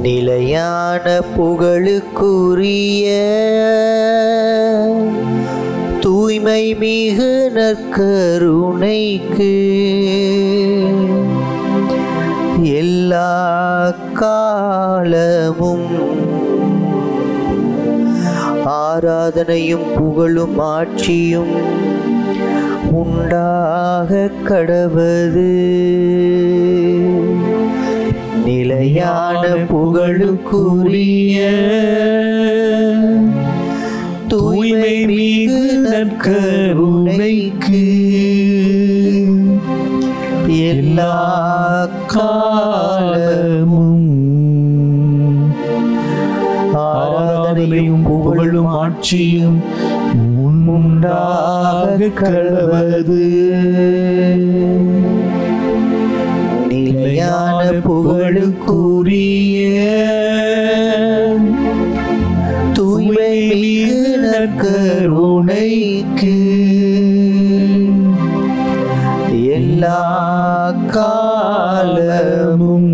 நிலையான புகழுக்குரிய தூய்மை மிகு நற்கருணைக்கு எல்லா காலமும் ஆராதனையும் புகழும் ஆட்சியும் உண்டாக கடவது. நிலையான புகழுக்குரிய தூய்மை மிகு நற்கருணைக்கு எல்லா காலமும் ஆராதனையும் புகழும் ஆட்சியும் உண்டாக கடவது. நிலையான புகழுக்குரிய தூய்மை மிகு நற்கருணைக்கு எல்லா காலமும்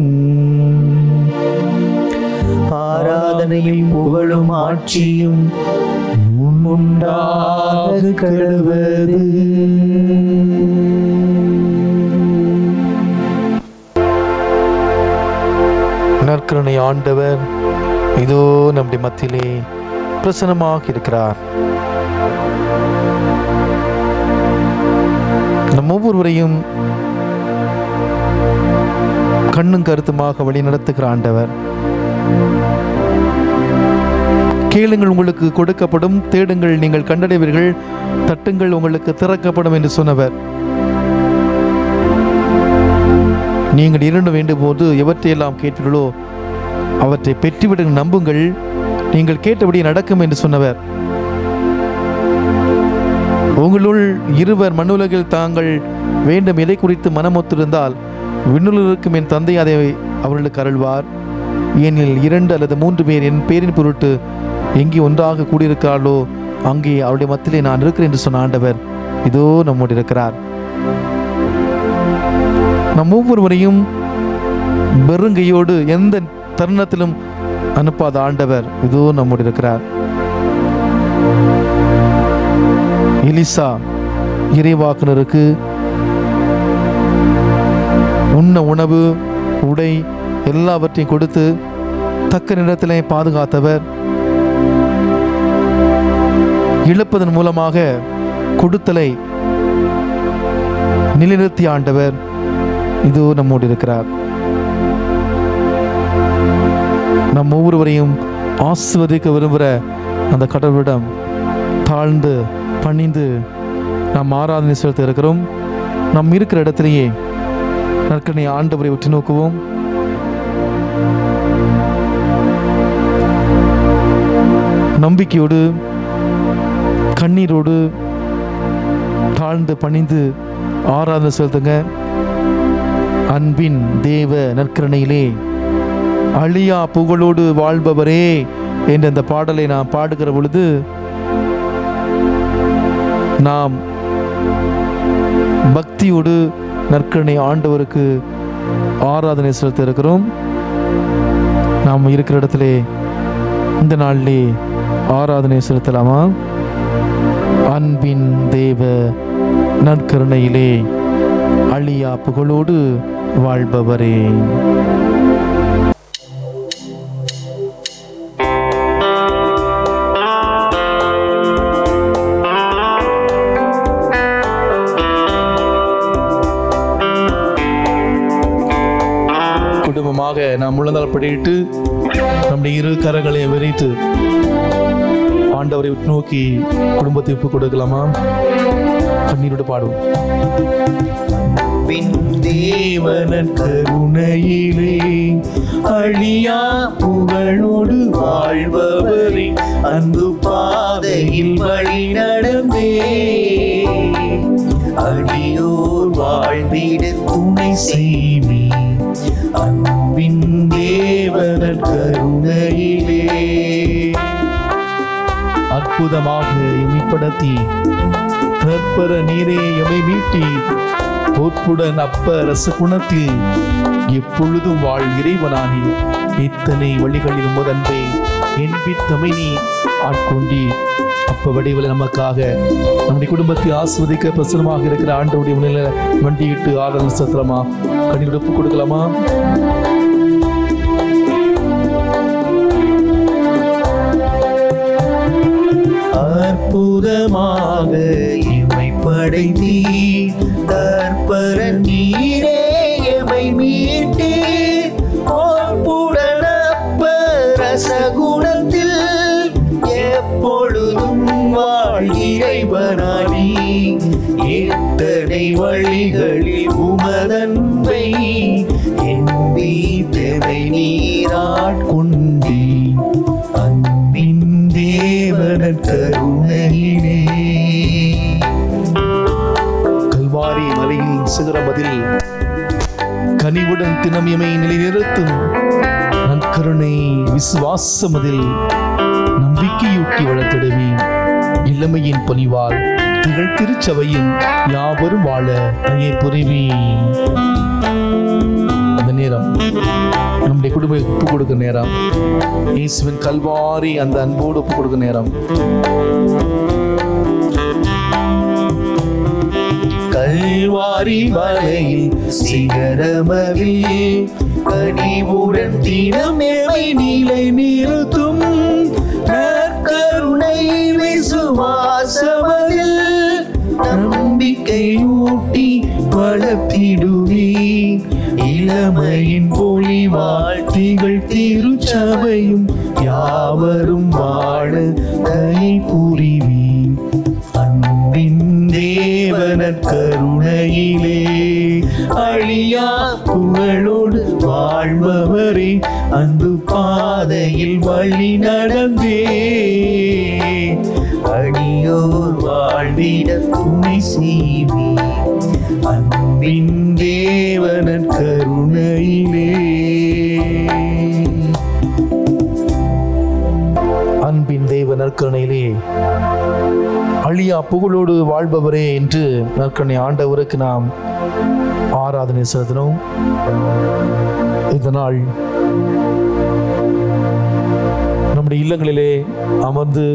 ஆராதனையும் புகழும் ஆட்சியும் உண்டாக கடவது. நற்கருணை ஆண்டவர் இதோ நம்முடைய மத்தியிலே பிரசன்னமாக இருக்கிறார். நம் ஒவ்வொருவரையும் கண்ணும் கருத்துமாக வழி நடத்துகிற ஆண்டவர். கேளுங்கள் உங்களுக்கு கொடுக்கப்படும், தேடுங்கள் நீங்கள் கண்டடைவீர்கள், தட்டுங்கள் உங்களுக்கு திறக்கப்படும் என்று சொன்னவர். நீங்கள் இரண்டு வேண்டும் போது எவற்றையெல்லாம் கேட்பீர்களோ அவற்றை பெற்றுவிட நம்புங்கள், நீங்கள் கேட்டபடி நடக்கும் என்று சொன்னவர். உங்களுள் இருவர் மண்ணுலகில் தாங்கள் வேண்டும் எதை குறித்து மனமொத்திருந்தால் விண்ணுலகில் இருக்கும் என் தந்தை அதை அவர்களுக்கு அருள்வார். ஏனில் 2 அல்லது 3 பேர் என் பேரின் பொருட்டு எங்கே ஒன்றாக கூடியிருக்கிறார்களோ அங்கே அவருடைய மத்தியிலே நான் இருக்கிறேன் என்று சொன்ன ஆண்டவர் இதோ நம்மோடு இருக்கிறார். நம் ஒவ்வொருவரையும் வெறுங்கையோடு எந்த தருணத்திலும் அனுப்பாத ஆண்டவர் இதோ நம்மோடு இருக்கிறார். எலிசா இறைவாக்குனருக்கு உண்ண உணவு உடை எல்லாவற்றையும் கொடுத்து தக்க நேரத்திலே பாதுகாத்தவர். இழப்பதன் மூலமாக கொடுத்தலை நிலைநிறுத்திய ஆண்டவர் இதோ நம்மோடு இருக்கிறார். நம் ஒவ்வொருவரையும் ஆசீர்வதிக்க விரும்புகிற அந்த கடவுளிடம் தாழ்ந்து பணிந்து நாம் ஆராதனை செலுத்த இருக்கிறோம். நாம் இருக்கிற இடத்திலேயே நற்கருணை ஆண்டவரை உற்று நோக்குவோம். நம்பிக்கையோடு கண்ணீரோடு தாழ்ந்து பணிந்து ஆராதனை செலுத்துங்க. அன்பின் தேவ நற்கருணையிலே அழியா புகழோடு வாழ்பவரே என்ற அந்த பாடலை நாம் பாடுகிற பொழுது நாம் பக்தியோடு நற்கருணை ஆண்டவருக்கு ஆராதனை செலுத்த இருக்கிறோம். நாம் இருக்கிற இடத்திலே இந்த நாளிலே ஆராதனை செலுத்தலாமா? அன்பின் தேவ நற்கருணையிலே அழியா புகழோடு வாழ்பவரே. குடும்பமாக நாம் முழந்தால் படியிட்டு நம்முடைய இரு கரங்களை விரித்து ஆண்டவரை நோக்கி குடும்பத்தை ஒப்புக் கொடுக்கலாமா? கண்ணீரோடு பாடுவோம். தேவன் கருணையிலே அழியா புகழோடு வாழ்பவரே, அன்பு பாதையில் வழி நடந்தே அடியோர் வாழ்ந்திட துணை செய்வே. அன்பின் தேவன் கருணையிலே அற்புதமாக எம்மைப்படுத்தி கற்பர நீரே எமை மீட்டி பொற்புடன் அப்ப ரச குணத்தில் எப்பொழுதும் வாழ் இறைவனாகி இத்தனை வழிகளில் முதன்பை என்பித்தமை நீ ஆட்கொண்டி அப்ப வடிவில் நமக்காக நம்முடைய குடும்பத்தை ஆஸ்வதிக்க பிரசனமாக இருக்கிற ஆண்டவருடைய முன்னிலை வண்டியிட்டு ஆதரவு சத்திரமா கண்ணீர் ஒப்பு கொடுக்கலாமா? அற்புதமாக எமை படைத்தீ கற்பர நீரே எமை மீட்டே பொற்புடனப்ப ரசகுணத்தில் எப்பொழுதும் வாழ் இறைவனானி எத்தனை வழிகளில் உமதன்பை என்பி தெவை நீராட்கொண்டே அன்பின் தேவன கருணையிலே. கல்வாரி மலையின் சிகரமதில் கனிவுடன் தினமியமை நிலைநிறுத்தும் நற்கருணை விசுவாசமதில் நம்பிக்கையூட்டி வளர்த்திடுவேன். இளமையின் பணிவால் திகழ் திருச்சபையின் யாவரும் வாழ தயை புரிவேன். அந்த நேரம் நம்முடைய குடும்ப ஒப்பு கொடுக்கிற நேரம், இயேசுவின் கல்வாரி அந்த அன்போடு ஒப்பு கொடுக்கிற நேரம். கல்வாரி மலையில் சிகரமதில் கனிவுடன் தினம் எமை நிலை நிறுத்தும் நற்கருணை விசுவாசமதில் நம்பிக்கை ஊட்டி வளர்த்திடுவே. இளமையின் பொழிவாழ் திகழ் திருச்சபையும் யாவரும் வாழ தயை புரிவேன். அன்பின் தேவன கருணையிலே அழியா புகழோடு வாழ்பவரே அன்பு பாதையில் வழி நடந்தே அடியோர் வாழ்ந்திட துணை செய்வே. அன்பின் தேவன கருணையிலே. அன்பின் தேவ நற்கருணையிலே அழியா புகழோடு வாழ்பவரே என்று நற்கருணை ஆண்டவருக்கு நாம் ஆராதனை செலுத்தினோம். இதனால் நம்முடைய இல்லங்களிலே அமர்ந்து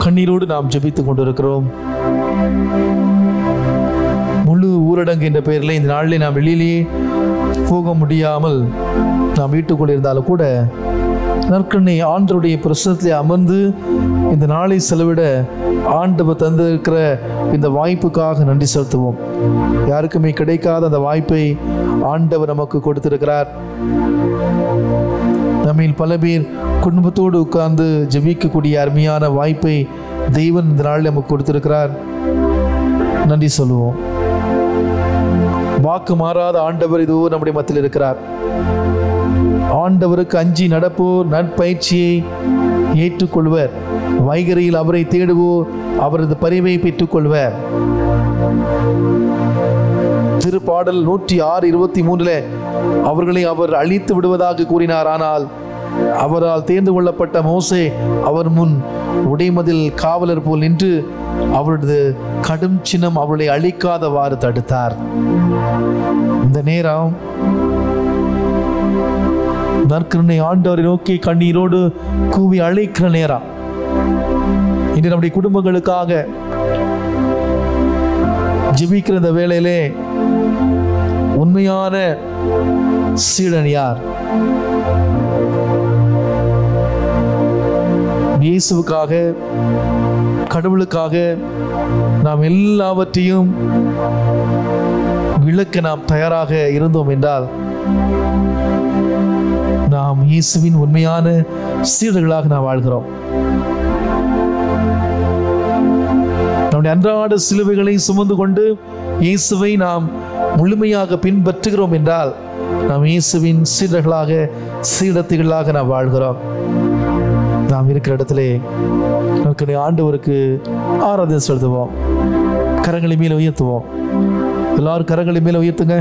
கண்ணீரோடு நாம் ஜெபித்துக் கொண்டிருக்கிறோம். முழு ஊரடங்கு என்ற பெயரில் இந்த நாளிலே நாம் வெளியிலேயே போக முடியாமல் நாம் வீட்டுக்குள் இருந்தாலும் கூட நற்கருணை ஆண்டவருடைய பிரசனத்திலே அமர்ந்து இந்த நாளை செலவிட ஆண்டவர் தந்திருக்கிற இந்த வாய்ப்புக்காக நன்றி செலுத்துவோம். யாருக்குமே கிடைக்காத அந்த வாய்ப்பை ஆண்டவர் நமக்கு கொடுத்திருக்கிறார். நம்மில் பல பேர் குடும்பத்தோடு உட்கார்ந்து ஜெபிக்கக்கூடிய அருமையான வாய்ப்பை தெய்வன் இந்த நாளில் நமக்கு கொடுத்திருக்கிறார். நன்றி சொல்லுவோம். வாக்கு மாறாத ஆண்டவர் இதோ நம்முடைய மத்தியில் இருக்கிறார். ஆண்டவருக்கு அஞ்சி நடப்போர் நற்பயிற்சியை ஏற்றுக்கொள்வர். வைகரையில் அவரை தேடுவோர் அவரது பரிவை பெற்றுக்கொள்வர். திருப்பாடல் 106:23 அவர்களை அவர் அழித்து விடுவதாக கூறினார். ஆனால் அவரால் தேர்ந்து கொள்ளப்பட்ட மோசே அவர் முன் உடைமதில் காவலர் போல் நின்று அவரது கடும் சின்னம் அவர்களை அழிக்காதவாறு தடுத்தார். இந்த நேரம் நற்கருணை ஆண்டவரை நோக்கி கண்ணீரோடு கூவி அழைக்கிற நேரம். இன்று நம்முடைய குடும்பங்களுக்காக ஜெபிக்கிற இந்த வேளையிலே உண்மையான சீடன் யார்? இயேசுவுக்காக, கடவுளுக்காக நாம் எல்லாவற்றையும் விளக்க நாம் தயாராக இருந்தோம் என்றால் நாம் இயேசுவின் உண்மையான சீடர்களாக நாம் வாழ்கிறோம். நம்முடைய அன்றாட சிலுவைகளை சுமந்து கொண்டு இயேசுவை நாம் முழுமையாக பின்பற்றுகிறோம் என்றால் நாம் இயேசுவின் சீடர்களாக, சீடத்திகளாக நாம் வாழ்கிறோம். நாம் இருக்கிற இடத்திலே நமக்கு ஆண்டவருக்கு ஆராதனை செலுத்துவோம். கரங்களை மேல உயர்த்துவோம். எல்லாரும் கரங்களை மேல உயர்த்துங்க.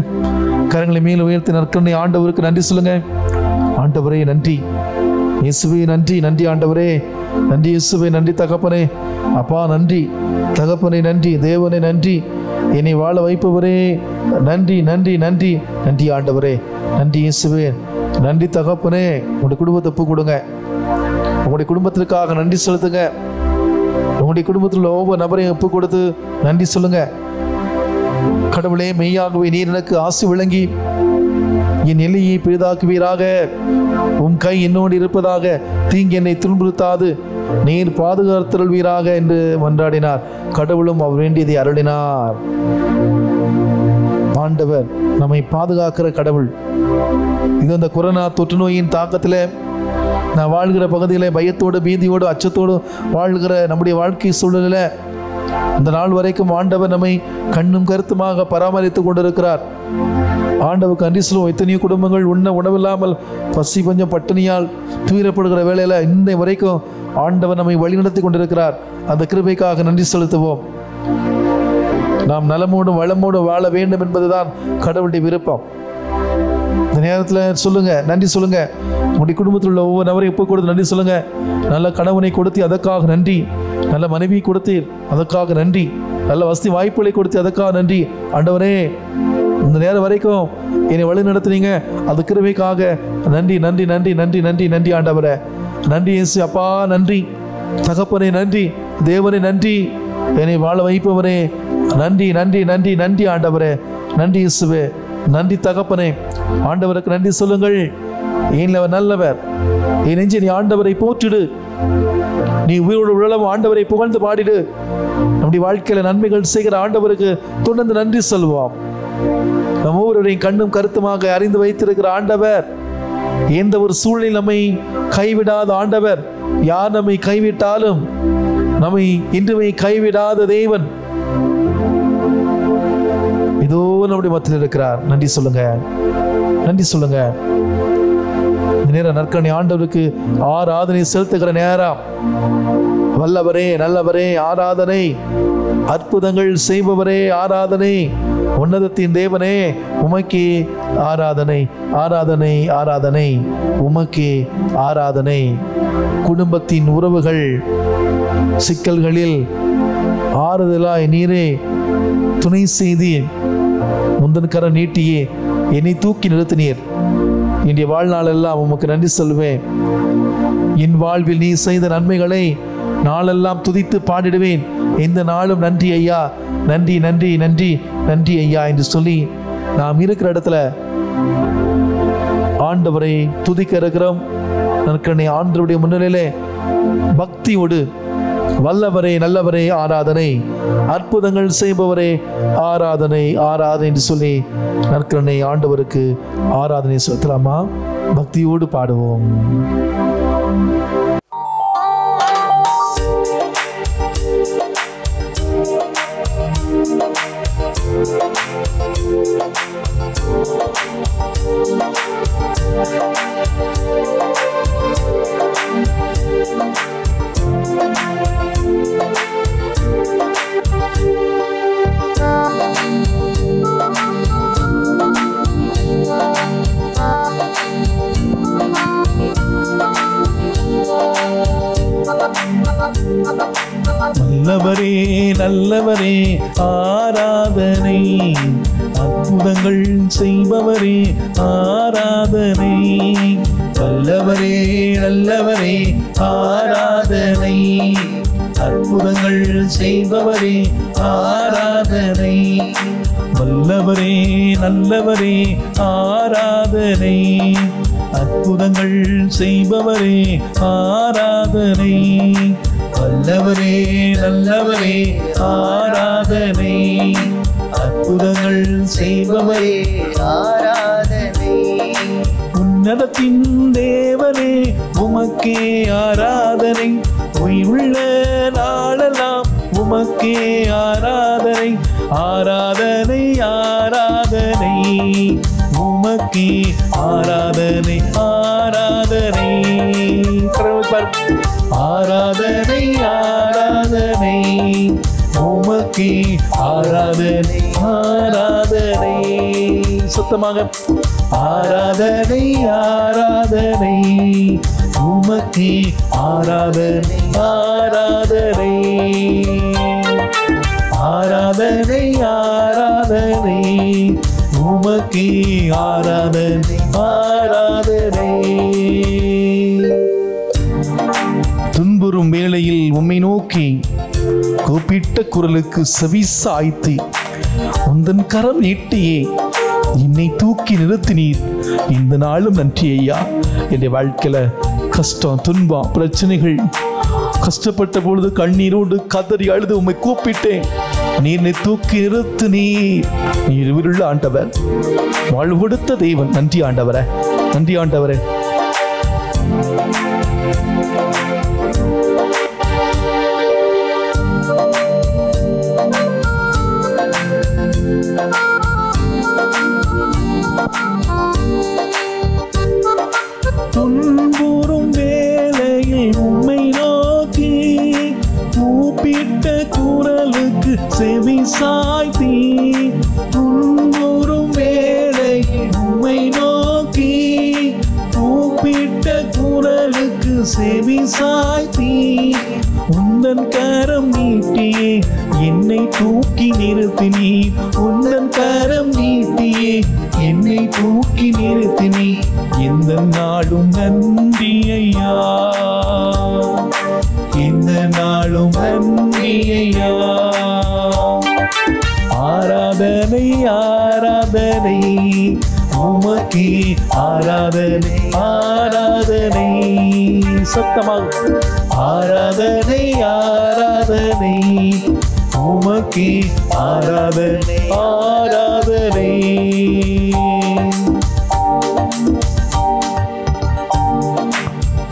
கரங்களை மேல உயர்த்தி நற்கருணை ஆண்டவருக்கு நன்றி சொல்லுங்க. ஆண்டவரே நன்றி, இயேசுவே நன்றி. நன்றி ஆண்டவரே, நன்றி இயேசுவே, நன்றி தகப்பனே. அப்பா நன்றி தகப்பனே, நன்றி தேவனே, நன்றி என்னை வாழ வைப்பவரே, நன்றி நன்றி நன்றி நன்றி ஆண்டவரே, நன்றி இயேசுவே, நன்றி தகப்பனே. உங்களுடைய குடும்பத்தை ஒப்பு கொடுங்க. உங்களுடைய குடும்பத்திற்காக நன்றி செலுத்துங்க. உங்களுடைய குடும்பத்தில் ஒவ்வொரு நபரையும் ஒப்பு கொடுத்து நன்றி சொல்லுங்க. கடவுளே, மெய்யாகவே நீர் எனக்கு ஆசி விளங்கி என் எல்லையை பெரிதாக்குவீராக. உம் கை என்னோடு இருப்பதாக, தீங்கு என்னை துன்புறுத்தாது நீர் பாதுகாத்தருள்வீராக என்று மன்றாடினார். கடவுளும் அவர் வேண்டியதை அருளினார். ஆண்டவர் நம்மை பாதுகாக்கிற கடவுள். இது அந்த கொரோனா தொற்று நோயின் தாக்கத்தில் நான் வாழ்கிற பகுதியில் பயத்தோடு பீதியோடு அச்சத்தோடு வாழ்கிற நம்முடைய வாழ்க்கை சூழலில் இந்த நாள் வரைக்கும் ஆண்டவர் நம்மை கண்ணும் கருத்துமாக பராமரித்து கொண்டிருக்கிறார். ஆண்டவருக்கு நன்றி சொல்லுவோம். எத்தனையோ குடும்பங்கள் உண்ண உணவில்லாமல் பசி பஞ்சம் பட்டினியால் துயரப்படுகிற வேளையில் இந்த வரைக்கும் ஆண்டவர் நம்மை வழிநடத்தி கொண்டிருக்கிறார். அந்த கிருபைக்காக நன்றி செலுத்துவோம். நாம் நலமோடும் வளமோடும் வாழ வேண்டும் என்பதுதான் கடவுளுடைய விருப்பம். இந்த நேரத்தில் சொல்லுங்க, நன்றி சொல்லுங்க. உங்களுடைய குடும்பத்தில் உள்ள ஒவ்வொரு நபரையும் ஒப்பு கொடுத்து நன்றி சொல்லுங்க. நல்ல கணவனை கொடுத்து அதற்காக நன்றி. நல்ல மனைவி கொடுத்தீர், அதற்காக நன்றி. நல்ல வசதி வாய்ப்புகளை கொடுத்து அதற்காக நன்றி. ஆண்டவரே, இந்த நேரம் வரைக்கும் என்னை வழி நடத்துனீங்க, அது கிருபைக்காக நன்றி நன்றி நன்றி நன்றி நன்றி நன்றி ஆண்டவரே. நன்றி இயேசு அப்பா, நன்றி தகப்பனே, நன்றி தேவனே, நன்றி என்னை வாழ வைப்பவரே, நன்றி நன்றி நன்றி நன்றி ஆண்டவரே, நன்றி இயேசுவே, நன்றி தகப்பனே. ஆண்டவருக்கு நன்றி சொல்லுங்கள். ஏனவர் நல்லவர், என் நெஞ்சே நீ ஆண்டவரை போற்றிடு. நீ உயிரோடு உழவும் ஆண்டவரை புகழ்ந்து பாடிடு. நம்முடைய வாழ்க்கையில நன்மைகள் செய்கிற ஆண்டவருக்கு தொடர்ந்து நன்றி சொல்வோம். நம் ஒவ்வொருவரையும் கண்ணும் கருத்துமாக அறிந்து வைத்திருக்கிற ஆண்டவர், எந்த ஒரு சூழ்நிலை நம்மை கைவிடாத ஆண்டவர். யார் நம்மை கைவிட்டாலும் நம்மை இன்றுமே கைவிடாத தேவன் இதோ நம்முடைய மத்தியில் இருக்கிறார். நன்றி சொல்லுங்க, நன்றி சொல்லுங்க. இந்த நேரம் நற்கரணை ஆண்டவருக்கு ஆராதனை செலுத்துகிற நேரம். வல்லவரே, நல்லவரே ஆராதனை. அற்புதங்கள் செய்பவரே ஆராதனை. உன்னதத்தின் தேவனே உமக்கே ஆராதனை, ஆராதனை, ஆராதனை உமக்கே ஆராதனை. குடும்பத்தின் உறவுகள் சிக்கல்களில் ஆறுதலாய் நீரே துணை செய்தி முந்தன் கரம் நீட்டியே என்னை தூக்கி நிறுத்தினீர். என்னுடைய வாழ்நாள் எல்லாம் உமக்கு நன்றி சொல்வேன். என் வாழ்வில் நீ செய்த நன்மைகளை நாளெல்லாம் துதித்து பாடிடுவேன். எந்த நாளும் நன்றி ஐயா, நன்றி நன்றி நன்றி நன்றி ஐயா என்று சொல்லி நாம் இருக்கிற இடத்துல ஆண்டவரை துதிக்க இருக்கிறோம். நற்கரணை ஆண்டவருடைய முன்னிலையிலே பக்தியோடு வல்லவரே, நல்லவரே ஆராதனை, அற்புதங்கள் செய்பவரே ஆராதனை, ஆராதனை என்று சொல்லி நற்கரணை ஆண்டவருக்கு ஆராதனை செலுத்தலாமா? பக்தியோடு பாடுவோம். நல்லவரே, நல்லவரே ஆராதனை, அற்புதங்கள் செய்பவரே ஆராதனை. வல்லவரே, நல்லவரே ஆராதனை, அற்புதங்கள் செய்பவரே ஆராதனை. வல்லவரே, நல்லவரே ஆராதனை, அற்புதங்கள் செய்பவரே ஆராதனை. வல்லவரே, நல்லவரே ஆராதனை, அற்புதங்கள் செய்பவரே ஆராதனை. உன்னதத்தின் தேவனே உமக்கே ஆராதனை, உயிருள்ள நாளெல்லாம் உமக்கே ஆராதனை. ஆராதனை, ஆராதனை உமக்கே ஆராதனை, ஆராதனை. ஆராதனை, ஆராதனை உமக்கே ஆராதனை, ஆராதனை. சுத்தமாக ஆராதனை, ஆராதனை உமக்கே ஆராதனை ஆராதனை ஆராதனை ஆராதனை உமக்கே ஆராதனை ஆராதனை. துன்புறும் வேளையில் உம்மை நோக்கி கூப்பிட்ட குரலுக்கு செவி சாய்த்து உந்தன் கரம் நீட்டியே என்னை தூக்கி நிறுத்தினீர். இந்த நாளும் நன்றி ஐயா. என்னுடைய வாழ்க்கையில கஷ்டம், துன்பம், பிரச்சனைகள், கஷ்டப்பட்ட பொழுது கண்ணீரோடு கதறி அழுது உம்மை கூப்பிட்டேன். நீர் தூக்கி நிறுத்து. நீர் உயிருள்ள ஆண்டவர், வாழ்வு கொடுத்த தெய்வன். நன்றி ஆண்டவரே, நன்றி ஆண்டவரே. துன்புறும் வேளையில் உம்மை நோக்கி கூப்பிட்ட குரலுக்கு செவி சாய்த்தி. துன்புறும் வேளையில் உம்மை நோக்கி கூப்பிட்ட குரலுக்கு செவி சாய்த்தி உந்தன் கரம் நீட்டியே என்னை தூக்கி நிறுத்தினீ. உந்தன் கரம் நீட்டியே என்னை தூக்கி நிறுத்தினீ. இந்த நாளும் நன்றி ஐயா, இந்த நாளும் நன்றி ஐயா. ஆராதனை ஆராதனை உமக்கே ஆராதனை ஆராதனை. சத்தமாக ஆராதனை ஆராதனை உமக்கே ஆராதனை ஆராதனை.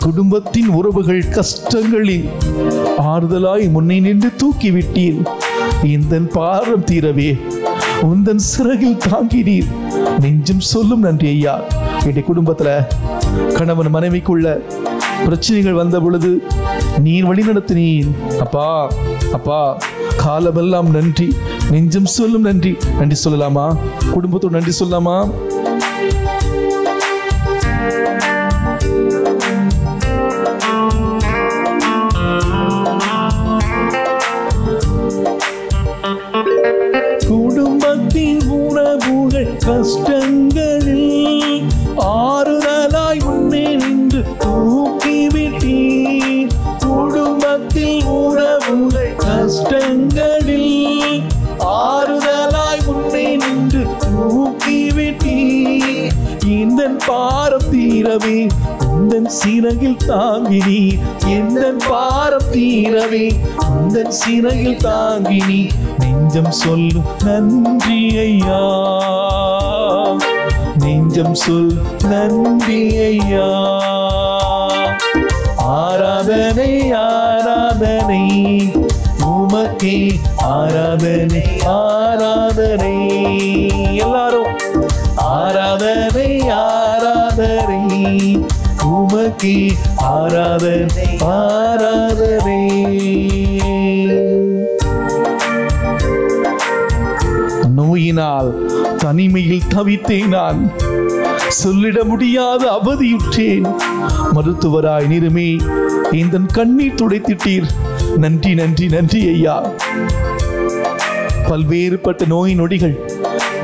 குடும்பத்தின் உறவுகள் கஷ்டங்களில் ஆறுதலாய் முன்னே நின்று தூக்கிவிட்டீர். இந்த பாரம் தீரவே உந்தன் சிறகில் தாங்கினீர். நெஞ்சும் சொல்லும் நன்றி ஐயா. என்னுடைய குடும்பத்துல கணவன் மனைவிக்குள்ள பிரச்சனைகள் வந்த பொழுது நீர் வழி நடத்தினீர். அப்பா அப்பா, காலமெல்லாம் நன்றி. நெஞ்சும் சொல்லும் நன்றி. நன்றி சொல்லலாமா? குடும்பத்தோடு நன்றி சொல்லலாமா? குடும்பத்தின் உறவுகள் கஷ்டங்களில் ஆறுதலாய் முன்னே நின்று தூக்கிவிட்டீர். குடும்பத்தில் உறவுகள் கஷ்டங்களில் ஆறுதலாய் முன்னே நின்று தூக்கிவிட்டீர். இந்த பாரம் தீரவே உந்தன் சிறகில் தாங்கினி. எந்த பாரம் தீரவே உந்தன் சிறகில் தாங்கினி. நெஞ்சம் சொல்லும் நன்றி ஐயா, நெஞ்சம் சொல் நன்றி ஐயா. ஆராதனை ஆராதனை உமக்கே ஆராதனை ஆராதனை. எல்லாரும் ஆராதனை ஆராதனை உமக்கே ஆராதனை ஆராதனை. நோயினால் தனிமையில் தவித்தேன் நான், சொல்லிட முடியாத அவதியுற்றேன். மருத்துவராய் நிறுமே இந்த கண்ணீர் துடைத்திட்டீர். நன்றி நன்றி நன்றி ஐயா. பல்வேறுபட்ட நோய் நொடிகள்,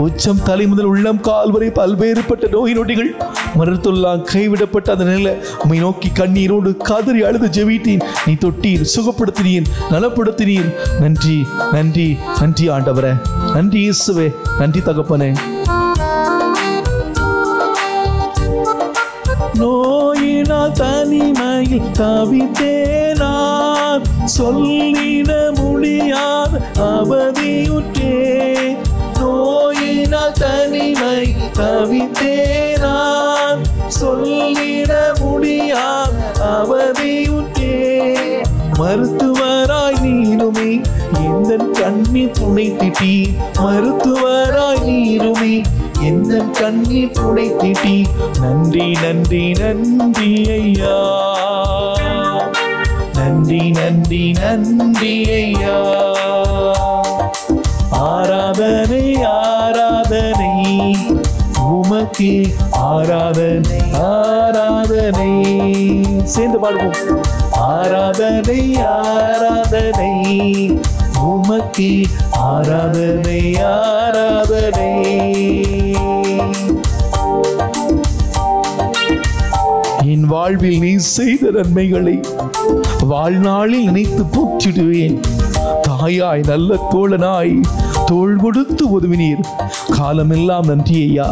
உச்சம் தலை முதல் உள்ளம் கால் வரை பல்வேறுபட்ட நோய் நொடிகள், மருத்துவெல்லாம் கைவிடப்பட்ட அந்த நிலை உம்மை நோக்கி கண்ணீரோடு காதறி அழுது ஜெபித்தேன். நீ தொட்டீர், சுகப்படுத்தினீர், நலப்படுத்தினீர். நன்றி நன்றி நன்றி ஆண்டவரே. நன்றி இயேசுவே. நன்றி தகப்பனே. நோயினால் தனிமையில் தவித்தேனான், சொல்லிட முடியாத அவதியுற்றேன். நோயினால் தனிமை தவித்தேனான், சொல்லிட முடியாத அவதியுற்றேன். மருத்துவராய் நீருமே எந்த கண்ணீர் துடைத்திட்டி. மருத்துவராய் நீருமே எந்த கண்ணீர் துடைத்திட்டி. நன்றி நன்றி நன்றி ஐயா, நன்றி நன்றி நன்றி ஐயா. ஆராதனை ஆராதனை உமக்கே ஆராதனை ஆராதனை. சேர்ந்து பாடுவோம். ஆராதனை ஆராதனை உமக்கே ஆராதனை ஆராதனை. என் வாழ்வில் நீ செய்த நன்மைகளை வாழ்நாளில் நினைத்து போற்றிடுவேன். தாயாய் நல்ல தோழனாய் தோள் கொடுத்து உதவினீர். காலமெல்லாம் நன்றி ஐயா.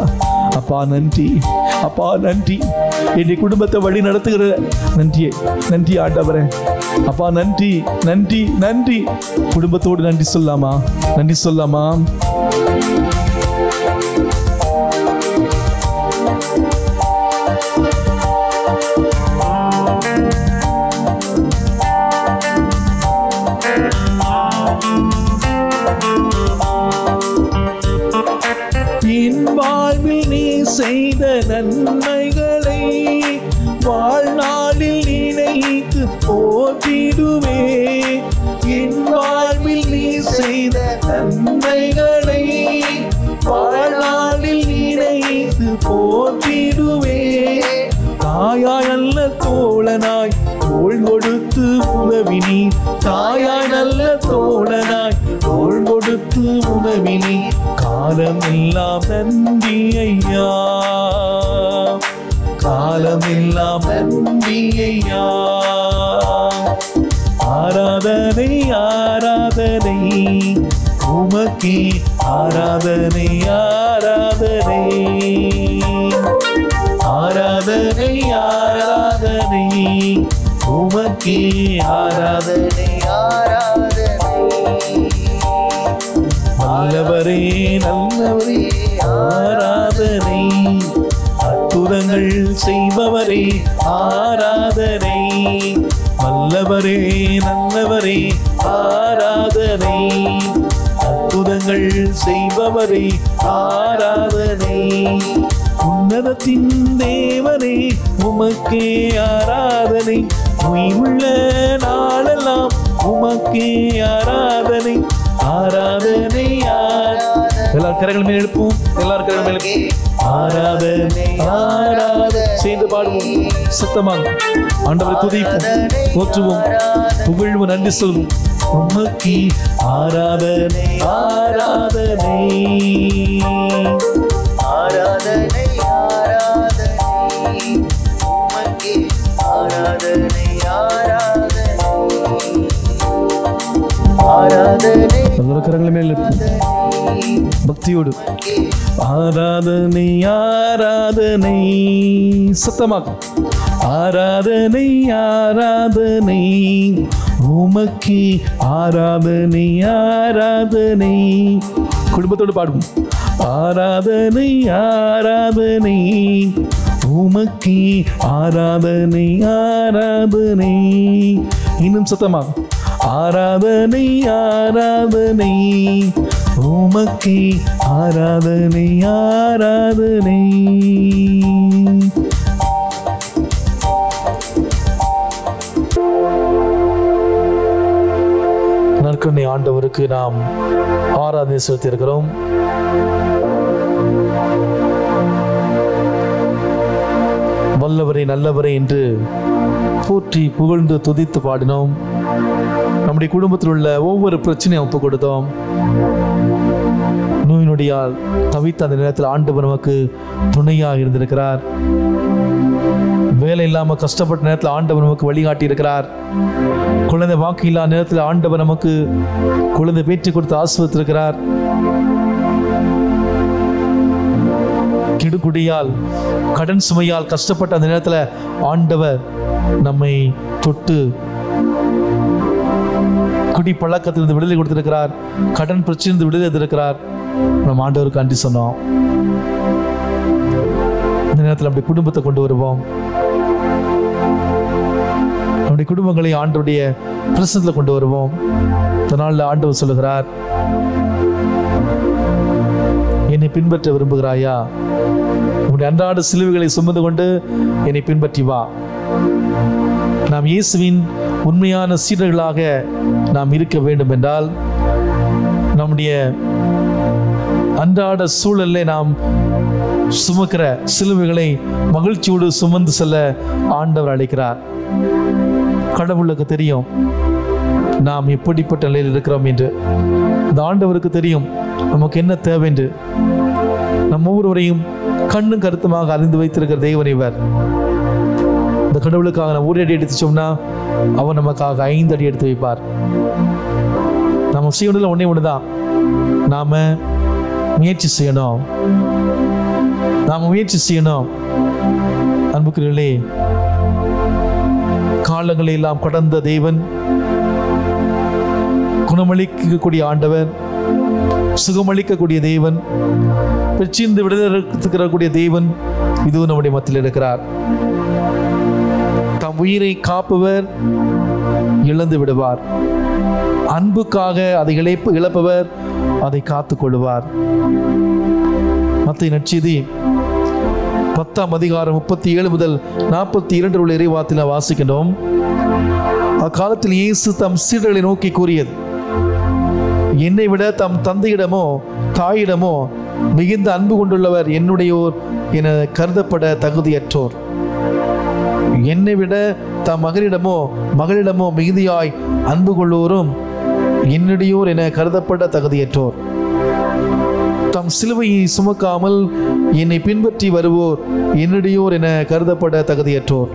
அப்பா நன்றி, அப்பா நன்றி. என்னுடைய குடும்பத்தை வழி நடத்துகிற நன்றி ஆண்டவரே. அப்பா நன்றி நன்றி நன்றி. குடும்பத்தோடு நன்றி சொல்லாமா? நன்றி சொல்லாமா? என் வாழ்வில் நீ செய்த நன்மைகளை வாழ்நாளில் நினைத்து போற்றிடுவே. என் வாழ்வில் நீ செய்த நன்மைகளை வாழ்நாளில் நினைத்து போற்றிடுவே. தாயாய் நல்ல தோழனாய் தோள் கொடுத்து உதவினி. தாயாய் நல்ல தோழனாய் தோள் கொடுத்து உதவினி. காலமெல்லாம் நன்றி ஐயா. காலமெல்லாம் நன்றி ஐயா. ஆராதனை ஆராதனை உமக்கே ஆராதனை ஆராதனை. ஆராதனை ஆராதனை உமக்கே ஆராதனை ஆராதனை. நல்லவரே நல்லவரே ஆராதனை. அற்புதங்கள் செய்பவரே ஆராதனை. நல்லவரே நல்லவரே ஆராதனை. அற்புதங்கள் செய்பவரே ஆராதனை. உன்னதத்தின் தேவனே உமக்கே ஆராதனை. உயிருள்ள நாளெல்லாம் உமக்கே ஆராதனை ஆராதனை. எல்லாரும் கரங்கள் மேல் எழுப்புவோம். எல்லாரும் கரங்கள் மேல் எழுப்புவோம். ஆராதனை ஆராதனை. சேர்ந்து பாடுவோம். சத்தமாக ஆண்டவரை துதிப்போம், போற்றுவோம், புகழ்வோம், நன்றி சொல்வோம். உமக்கே ஆராதனை ஆராதனை. ஆராதனை ஆராதனை உமக்கே ஆராதனை ஆராதனை. ஆராதனை கரங்களை மேல் பக்தியோடு ஆராதனை ஆராதனை. சத்தமாக ஆராதனை ஆராதனை உமக்கே ஆராதனை ஆராதனை. குடும்பத்தோடு பாடுவோம். ஆராதனை ஆராதனை உமக்கே ஆராதனை ஆராதனை. இன்னும் சத்தமாக ஆராதனை ஆராதனை உமக்கே ஆராதனை ஆராதனை. நற்கருணை ஆண்டவருக்கு நாம் ஆராதனை செலுத்தி இருக்கிறோம். வல்லவரே நல்லவரே என்று போற்றி புகழ்ந்து துதித்து பாடினோம். நம்முடைய குடும்பத்தில் உள்ள ஒவ்வொரு பிரச்சனையும் ஒப்பு கொடுத்தோம். நோயினுடையால் தவித்த அந்த நேரத்தில் ஆண்டவர் நமக்கு துணையாக இருந்திருக்கிறார். வேலை இல்லாமல் கஷ்டப்பட்ட நேரத்தில் ஆண்டவர் நமக்கு வழிகாட்டி இருக்கிறார். குழந்தை வாக்கு இல்லாத நேரத்தில் ஆண்டவர் நமக்கு குழந்தை பேற்றி கொடுத்து ஆசீர்வதித்திருக்கிறார். கெடுகுடியால் கடன் சுமையால் கஷ்டப்பட்ட அந்த நேரத்தில் ஆண்டவர் நம்மை தொட்டு குடி பழக்கத்திலிருந்து விடுதலை கொடுத்திருக்கிறார். கடன் பிரச்சனை விடுதலை இருக்கிறார். நம்ம ஆண்டவருக்கு நன்றி சொன்னோம். இந்த நேரத்தில் நம்முடைய குடும்பத்தை கொண்டு வருவோம். நம்முடைய குடும்பங்களை ஆண்டவருடைய பிரசன்னத்தில் கொண்டு வருவோம். இதனால் ஆண்டவர் சொல்லுகிறார், என்னை பின்பற்ற விரும்புகிறாயா? உன்னுடைய அன்றாட சிலுவைகளை சுமந்து கொண்டு என்னை பின்பற்றி வா. நாம் இயேசுவின் உண்மையான சீடர்களாக நாம் இருக்க வேண்டும் என்றால் நம்முடைய அன்றாட சூழலை நாம் சுமக்கிற சிலுவைகளை மகிழ்ச்சியோடு சுமந்து செல்ல ஆண்டவர் அழைக்கிறார். கடவுளுக்கு தெரியும் நாம் எப்படிப்பட்ட நிலையில் இருக்கிறோம் என்று. இந்த ஆண்டவருக்கு தெரியும் நமக்கு என்ன தேவை என்று. நம் ஒவ்வொருவரையும் கண்ணும் கருத்துமாக அறிந்து வைத்திருக்கிற தெய்வன் இவர். இந்த கடவுளுக்காக நம்ம ஒரு அடி எடுத்து சொன்னா அவர் நமக்காக 5 அடி எடுத்து வைப்பார். நம்ம செய்யணும்ல ஒன்னே ஒண்ணுதான், நாம முயற்சி செய்யணும். அன்புக்குரியவர்களே, காலங்களை எல்லாம் கடந்த தேவன், குணமளிக்கக்கூடிய ஆண்டவர், சுகமளிக்கக்கூடிய தேவன், பிரச்சிந்து விடுதலை தேவன் இதுவும் நம்முடைய மத்தியில் இருக்கிறார். தம் உயிரை காப்பவர் இழந்து விடுவார். அன்புக்காக அதை இழப்பவர் அதை காத்துக் கொள்வார். மத்தேயு நற்செய்தி 10ஆம் அதிகாரம் 37 முதல் 42 உள்ள இறைவார்த்தையில வாசிக்கின்றோம். அக்காலத்தில் இயேசு தம் சீடர்களை நோக்கி கூறியது, என்னை விட தம் தந்தையிடமோ தாயிடமோ மிகுந்த அன்பு கொண்டுள்ளவர் என்னுடையோர் என கருதப்பட தகுதியற்றோர். என்னை விட தம் மகனிடமோ மகளிடமோ மிகுதியாய் அன்பு கொள்வோரும் என்னுடையோர் என கருதப்பட தகுதியற்றோர். தம் சிலுவையை சுமக்காமல் என்னை பின்பற்றி வருவோர் என்னுடையோர் என கருதப்பட தகுதியற்றோர்.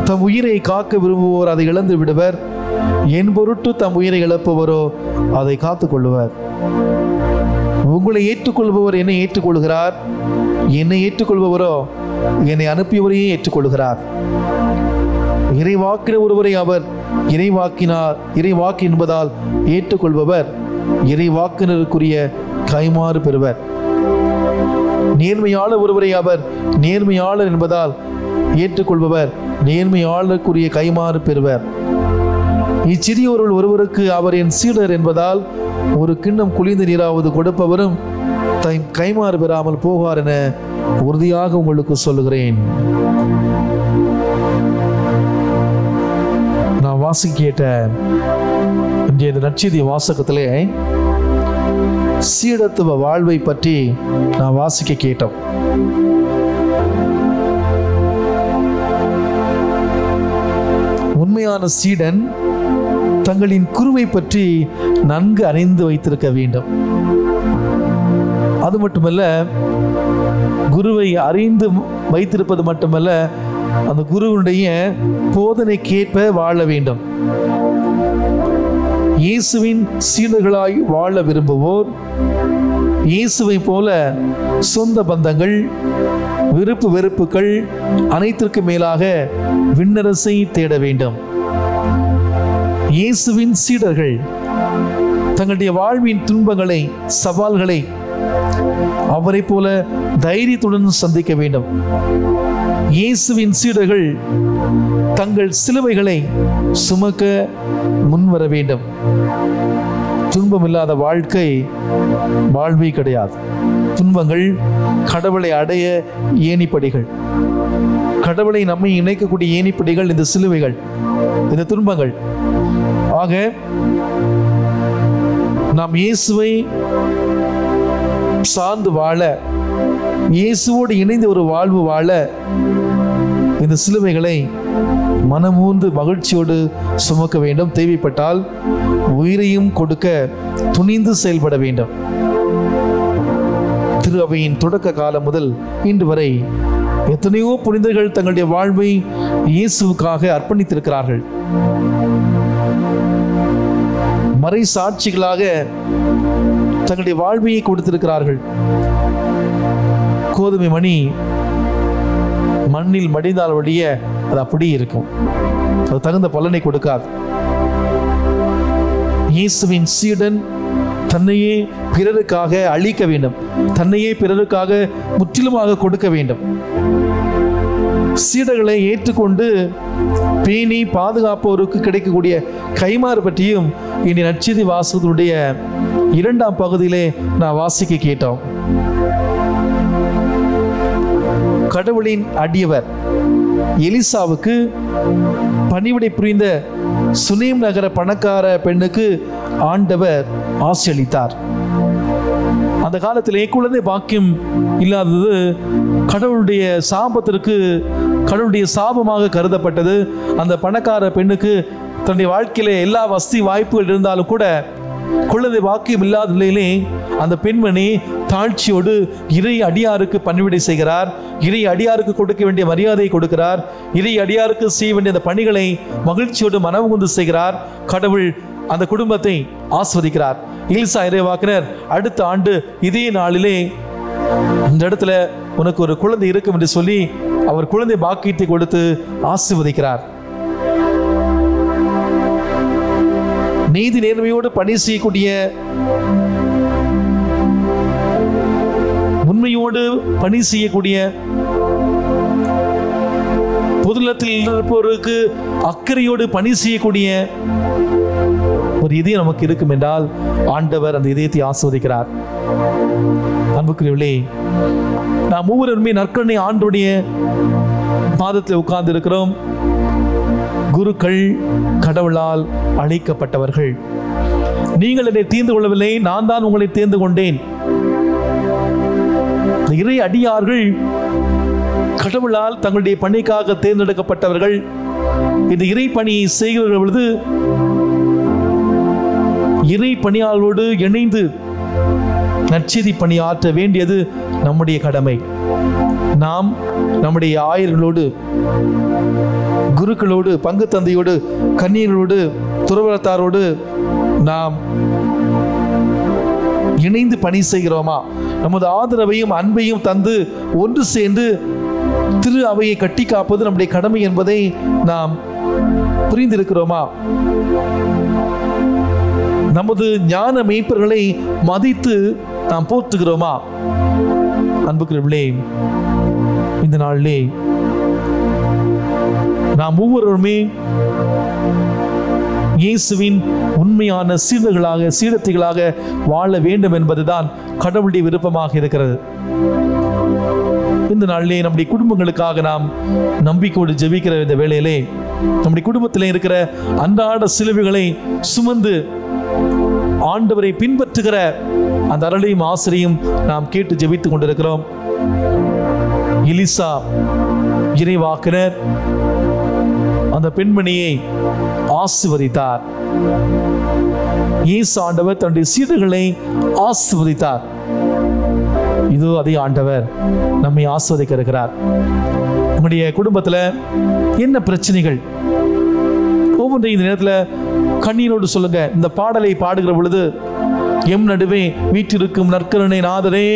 தம் உயிரை காக்க விரும்புவோர் அதை இழந்து விடுவர். என் பொருட்டு தம் உயிரை இழப்பவரோ அதை காத்துக் கொள்ளுவர். உங்களை ஏற்றுக்கொள்பவர் என்னை ஏற்றுக்கொள்கிறார், என்னை ஏற்றுக்கொள்பவரோ என்னை அனுப்பியவரையே ஏற்றுக்கொள்கிறார். இறைவாக்கின ஒருவரை அவர் இறைவாக்கு என்பதால் ஏற்றுக்கொள்பவர் இறைவாக்கினருக்குரிய கைமாறு பெறுவர். நேர்மையாளர் ஒருவரை அவர் நேர்மையாளர் என்பதால் ஏற்றுக்கொள்பவர் நேர்மையாளருக்குரிய கைமாறு பெறுவர். இச்சிறியோருள் ஒருவருக்கு அவர் என் சீடர் என்பதால் ஒரு கிண்ணம் குளிர்ந்த நீராவது கொடுப்பவரும் கைமாறு பெறாமல் போகார் என உறுதியாக உங்களுக்கு சொல்லுகிறேன். நான் வாசிக்க கேட்ட இன்றைய நற்செய்தி வாசகத்திலே சீடத்துவ வாழ்வை பற்றி நான் வாசிக்க கேட்டோம். உண்மையான சீடன் தங்களின் குருவை பற்றி நன்கு அறிந்து வைத்திருக்க வேண்டும். அது மட்டுமல்ல, குருவை அறிந்து வைத்திருப்பது மட்டுமல்ல, அந்த குருவுடைய போதனைக்கேற்ப வாழ வேண்டும். இயேசுவின் சீடர்களாய் வாழ விரும்புவோர் இயேசுவை போல சொந்த பந்தங்கள், விருப்பு வெறுப்புகள் அனைத்திற்கு மேலாக விண்ணரசை தேட வேண்டும். இயேசுவின் சீடர்கள் தங்களுடைய வாழ்வின் துன்பங்களை, சவால்களை அவரை போல தைரியத்துடன் சந்திக்க வேண்டும். இயேசுவின் சீடர்கள் தங்கள் சிலுவைகளை சுமக்க முன்வர வேண்டும். துன்பம் இல்லாத வாழ்வே கிடையாது. துன்பங்கள் கடவுளை அடைய ஏணிப்படிகள், கடவுளை நம்மை இணைக்கக்கூடிய ஏணிப்படிகள் இந்த சிலுவைகள், இந்த துன்பங்கள். ஆக நாம் இயேசுவை சார்ந்து வாழ, இயேசுவோடு இணைந்த ஒரு வாழ்வு வாழ இந்த சிலுவைகளை மனமூந்து மகிழ்ச்சியோடு சுமக்க வேண்டும். தேவைப்பட்டால் உயிரையும் கொடுக்க துணிந்து செயல்பட வேண்டும். திரு அவையின் தொடக்க காலம் முதல் இன்று வரை எத்தனையோ புனிதர்கள் தங்களுடைய வாழ்வை இயேசுவுக்காக அர்ப்பணித்திருக்கிறார்கள். மறை சாட்சிகளாக தங்களுடைய வாழ்வையை கொடுத்திருக்கிறார்கள். கோதுமை மணி மண்ணில் மடிந்தால் வழிய அது அப்படியே இருக்கும், அது தகுந்த பலனை கொடுக்காது. இயேசுவின் சீடன் தன்னையே பிறருக்காக அழிக்க வேண்டும், தன்னையே பிறருக்காக முற்றிலுமாக கொடுக்க வேண்டும். சீடர்களை ஏற்றுக்கொண்டு பேணி பாதுகாப்போருக்கு கிடைக்கக்கூடிய கைமாறு பற்றியும் இனி நற்செய்தி வாசகத்தினுடைய 2ஆம் பகுதியிலே நான் வாசிக்க கேட்டோம். கடவுளின் அடியவர் எலிசாவுக்கு பணிவிடை புரிந்த சுனேம் நகர பணக்கார பெண்ணுக்கு ஆண்டவர் ஆசியளித்தார். அந்த காலத்திலே குழந்தை பாக்கியம் இல்லாதது கடவுளுடைய சாபத்திற்கு கடவுளுடைய சாபமாக கருதப்பட்டது. அந்த பணக்கார பெண்ணுக்கு தன்னுடைய வாழ்க்கையிலே எல்லா வசதி வாய்ப்புகள் இருந்தாலும் கூட குழந்தை பாக்கியம் இல்லாத நிலையிலே அந்த பெண்மணி தாழ்ச்சியோடு இறை அடியாருக்கு பணிவிடை செய்கிறார். இறை அடியாருக்கு கொடுக்க வேண்டிய மரியாதையை கொடுக்கிறார். இறை அடியாருக்கு செய்ய வேண்டிய அந்த பணிகளை மகிழ்ச்சியோடு மனமுகுந்து செய்கிறார். கடவுள் அந்த குடும்பத்தை ஆஸ்வதிக்கிறார். எலிசா இறைவாக்கினர் அடுத்த ஆண்டு இதே நாளிலே இந்த இடத்துல உனக்கு ஒரு குழந்தை இருக்கும் என்று சொல்லி அவர் குழந்தை பாக்கியத்தை கொடுத்து ஆசீர்வதிக்கிறார். நீதி நேர்மையோடு பணி செய்யக்கூடிய, உண்மையோடு பணி செய்யக்கூடிய, பொதுநலத்தில் இருப்பவருக்கு அக்கறையோடு பணி செய்யக்கூடிய ஒரு இதயம் நமக்கு இருக்கும் என்றால் ஆண்டவர் அந்த இதயத்தை ஆஸ்வதிக்கிறார். அன்புக்குரியவர்களே, நாம் ஒவ்வொருவருமே நற்கருணை ஆண்டவருடைய பாதத்தில் உட்கார்ந்து இருக்கிறோம். குருக்கள் கடவுளால் அழைக்கப்பட்டவர்கள். நீங்கள் என்னை தேர்ந்து கொள்ளவில்லை, நான் தான் உங்களை தேர்ந்து கொண்டேன். இறை அடியார்கள் கடவுளால் தங்களுடைய பணிக்காக தேர்ந்தெடுக்கப்பட்டவர்கள். இந்த இறை பணியை செய்கிற பொழுது இறை பணியாளரோடு இணைந்து நற்செய்தி பணியாற்ற வேண்டியது நம்முடைய கடமை. நாம் நம்முடைய ஆயர்களோடு, குருக்களோடு, பங்கு தந்தையோடு, கன்னியர்களோடு, துறவரத்தாரோடு நாம் இணைந்து பணி செய்கிறோமா? நமது ஆதரவையும் அன்பையும் தந்து ஒன்று சேர்ந்து திரு அவையை கட்டி காப்பது நம்முடைய கடமை என்பதை நாம் புரிந்திருக்கிறோமா? நமது ஞான மெய்ப்பர்களை மதித்து நாம் போற்றுகிறோமா? அன்புக்குரியவர்களே, இந்த நாளிலே நாம் ஒவ்வொருவருமே இயேசுவின் உண்மையான சீடத்திகளாக வாழ வேண்டும் என்பதுதான் கடவுளுடைய விருப்பமாக இருக்கிறது. இந்த நாளிலே நம்முடைய குடும்பங்களுக்காக நாம் நம்பிக்கையோடு ஜெபிக்கிற இந்த வேளையிலே நம்முடைய குடும்பத்தில் இருக்கிற அன்றாட சிலுவைகளை சுமந்து ஆண்டவரை பின்பற்றுகிற அந்த அருளையும் ஆசிரியும் நாம் கேட்டு ஜெபித்துக் கொண்டிருக்கிறோம். எலிசா இறைவாக்கினர் அந்த பெண்மணியை ஆசீர்வதித்தார். இயேசு ஆண்டவர் தன்னுடைய சீடர்களை ஆசீர்வதித்தார். இதோ அதே ஆண்டவர் நம்மை ஆசீர்வதிக்க இருக்கிறார். உங்களுடைய குடும்பத்தில் என்ன பிரச்சனைகள் ஒவ்வொன்றையும் இந்த நேரத்தில் கண்ணீரோடு சொல்லுங்க. இந்த பாடலை பாடுகிற பொழுது, எம் நடுவே வீற்றிருக்கும் நற்கருணை நாதரே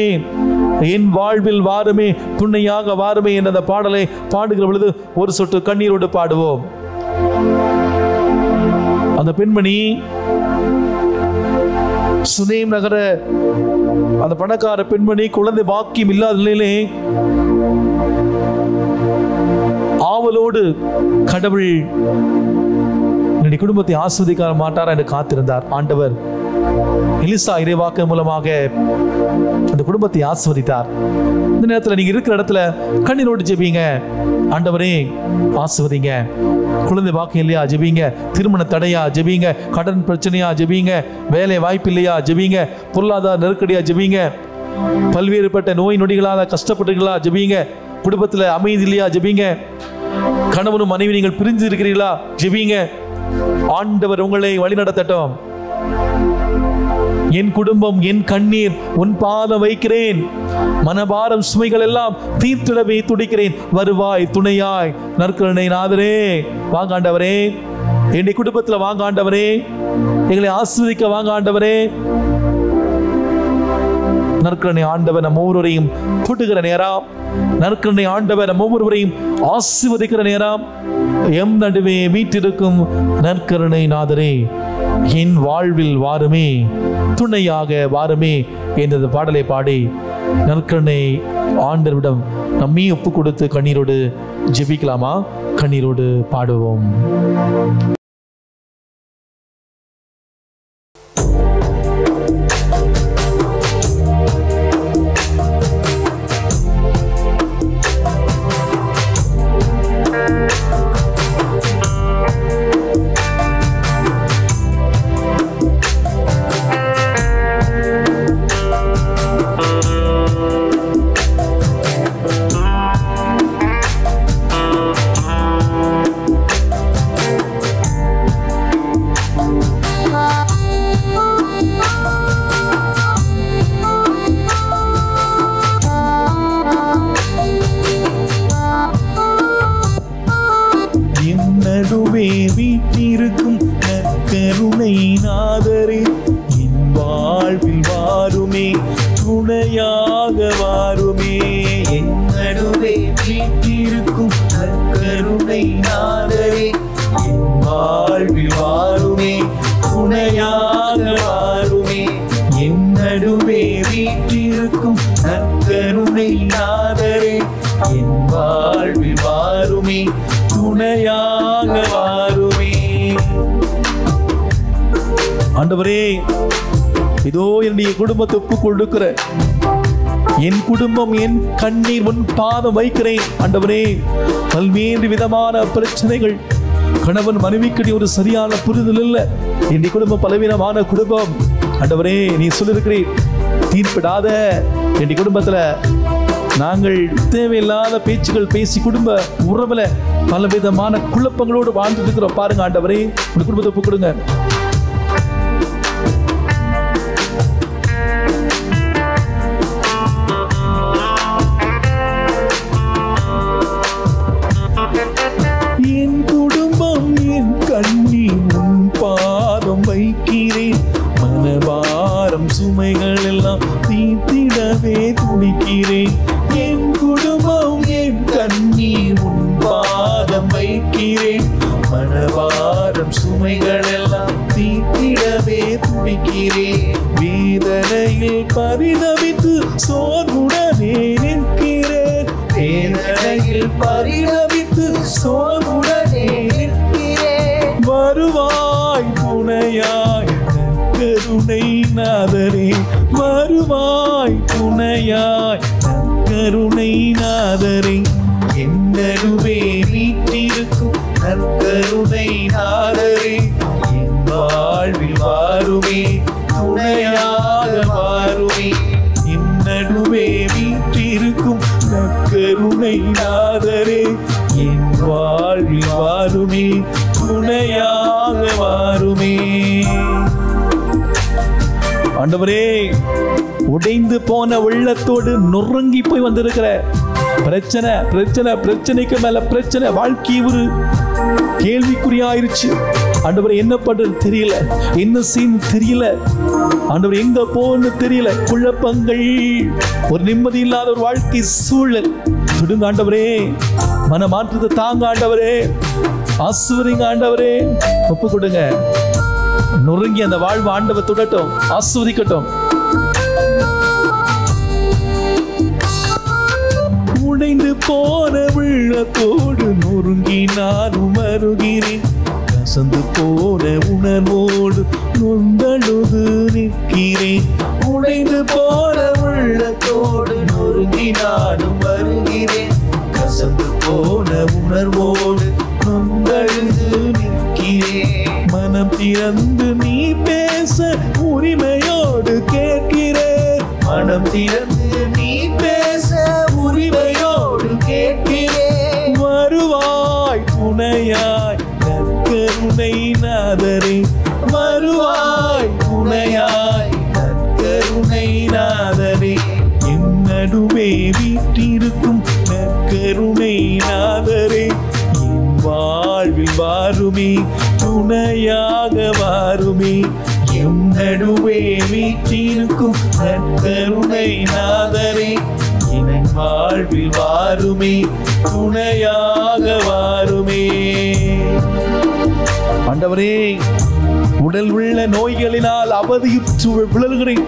என் வாழ்வில் வாருமே, துணையாக வாருமே என்ற அந்த பாடலை பாடுகிற பொழுது ஒரு சொட்டு கண்ணீரோடு பாடுவோம். அந்த பெண்மணி சுனேம் நகர அந்த பணக்கார பெண்மணி குழந்தை பாக்கியம் இல்லாத நிலையிலே ஆவலோடு கடவுள் என்னுடைய குடும்பத்தை ஆஸ்வதிக்க மாட்டாரா என்று காத்திருந்தார். ஆண்டவர் எலிசா இறைவாக்கு மூலமாக அந்த குடும்பத்தை ஆஸ்வதித்தார். இந்த நேரத்தில் நீங்க இருக்கிற இடத்துல கண்ணீரோடு ஜெபிங்க. ஆண்டவரே ஆஸ்வதிங்க. குழந்தை பாக்கியம் இல்லையா ஜெபிங்க. திருமண தடையா ஜெபிங்க. கடன் பிரச்சனையா ஜெபிங்க. வேலை வாய்ப்பு இல்லையா ஜெபிங்க. பொருளாதார நெருக்கடியா ஜெபிங்க. பல்வேறுபட்ட நோய் நொடிகளால் கஷ்டப்பட்டுங்களா ஜெபிங்க. குடும்பத்தில் அமைதி இல்லையா ஜெபிங்க. கணவனும் மனைவி நீங்கள் பிரிஞ்சு இருக்கிறீர்களா ஜெபிங்க. ஆண்டவர் உங்களை வழிநடத்தட்டும். என் குடும்பம் என் கண்ணீர் உன் பாதம் வைக்கிறேன், மனபாரம் சுமைகள் எல்லாம் தீர்த்திடவே துடிக்கிறேன், வருவாய் துணையாய் நற்கருணை நாதரே. வாங்க ஆண்டவரே, என்னுடைய குடும்பத்துல வாங்க ஆண்டவரே, எங்களை ஆசீர்வதிக்க வாங்க ஆண்டவரே. நற்கருணை ஆண்டவர் நம் ஒவ்வொருவரையும் தொட்டுகிற நேரம், நற்கருணை ஆண்டவர் நம் ஒவ்வொருவரையும் ஆசீர்வதிக்கிற நேரம். எம் நடுவே வீற்றிருக்கும் நற்கருணை நாதரே என் வாழ்வில் வாருமே, துணையாக வாருமே என்ற பாடலை பாடி நற்கருணை ஆண்டவரிடம் நம்மை ஒப்பு கொடுத்து கண்ணீரோடு ஜெபிக்கலாமா? கண்ணீரோடு பாடுவோம். வீற்றிருக்கும் நற்கருணை நாதரே என் வாழ்வில் வாருமே துணையாக வாருமே. என் நடுவே வீற்றிருக்கும் நற்கருணை நாதரே என் வாழ்வில் வாருமே துணையாக வாருமே. என் நடுவே வீற்றிருக்கும் நற்கருணை நாதரே என் வாழ்வில் வாருமே துணையாக வாருமே. ஆண்டவரே, இதோ என்னுடைய குடும்பத்தை ஒப்புக் கொடுக்கிற என் குடும்பம் என் கண்ணீர் உன் பாதம் வைக்கிறேன். ஆண்டவரே, பல்வேறு விதமான பிரச்சனைகள், கணவன் மனைவிக்கு ஒரு சரியான புரிதல் இல்லை, என்னுடைய குடும்பம் பலவீனமான குடும்பம். ஆண்டவரே, நீ சொல்லிருக்கிறீர் தீர்ப்பிடாத. என்னுடைய குடும்பத்துல நாங்கள் தேவையில்லாத பேச்சுகள் பேசி குடும்ப உறவுல பலவிதமான குழப்பங்களோடு வாழ்ந்துட்டு இருக்கிறோம். பாருங்க ஆண்டவரே, உங்க குடும்பத்தை ஒப்புக் கொடுங்க. என் குடும்பம் என் கண்ணீர் உன் பாதம் வைக்கிறேன். மனபாரம் சுமைகள் எல்லாம் தீர்த்திடவே துடிக்கிறேன். என் குடும்பம் என் கண்ணீர் உன் பாதம் வைக்கிறேன். மனபாரம் சுமைகள் எல்லாம் தீர்த்திடவே துடிக்கிறேன். வேதனையில் பரிணமித்து சோர்வுடனே நிற்கிறேன். வேதனையில் பரிணமித்து சோர்வுடனே நிற்கிறேன். வருவாய் துணையாய் கருணை நாதரே, வருவாய் துணையாய் கருணை நாதரே. என் நடுவே வீற்றிருக்கும் நற்கருணை நாதரே என் வாழ்வில் வாருமே துணையாக வாருமே. என் நடுவே வீற்றிருக்கும் நற்கருணை நாதரே என் வாழ்வில் வாருமே துணையாக வாருமே. ஆண்டவரே, உடைந்து போன உள்ளத்தோடு நொறுங்கி போய் வந்திருக்கிற பிரச்சனை பிரச்சனை பிரச்சனைக்கு மேல பிரச்சனை, வாழ்க்கை ஒரு கேள்விக்குறியாயிருச்சு. ஆண்டவரே, என்ன பண்றது தெரியல, என்ன செய்யணும் தெரியல, ஆண்டவர் எங்க போன்னு தெரியல, குழப்பங்கள், ஒரு நிம்மதி இல்லாத ஒரு வாழ்க்கை சூழல். சுடுங்க ஆண்டவரே, மன மாற்றத்தை தாங்க ஆண்டவரே, ஆசீர்வதிங்க ஆண்டவரே, ஒப்பு கொடுங்க. நொறுங்கி அந்த வாழ்வு ஆண்டவர் தொடட்டும், ஆசீர்வதிக்கட்டும். உடைந்து போன உள்ளத்தோடு நொறுங்கி நானும் வருகிறேன். கசந்து போன உணர்வோடு நொந்தழுது நிற்கிறேன். உடைந்து போன உள்ளத்தோடு நொறுங்கி நானும் வருகிறேன். கசந்து போன உணர்வோடு நொந்தழுது நிற்கிறேன். மனம் திறந்து நீ பேச உரிமையோடு கேட்கிறேன். மனம் திறந்து நீ பேச உரிமையோடு கேட்கிறேன். வருவாய் துணையாய் நற்கருணை நாதரே, வருவாய் துணையாய் நற்கருணை நாதரே. என் நடுவே வீற்றிருக்கும் நற்கருணை நாதரே என் வாழ்வில் வாருமே துணையாக வாருமே. என் நடுவே வீற்றிருக்கும் நற்கருணை நாதரே என் வாழ்வில் வாருமே துணையாக வாருமே. ஆண்டவரே, உடல் உள்ள நோய்களினால் அவதியுற்று விழல்கிறேன்.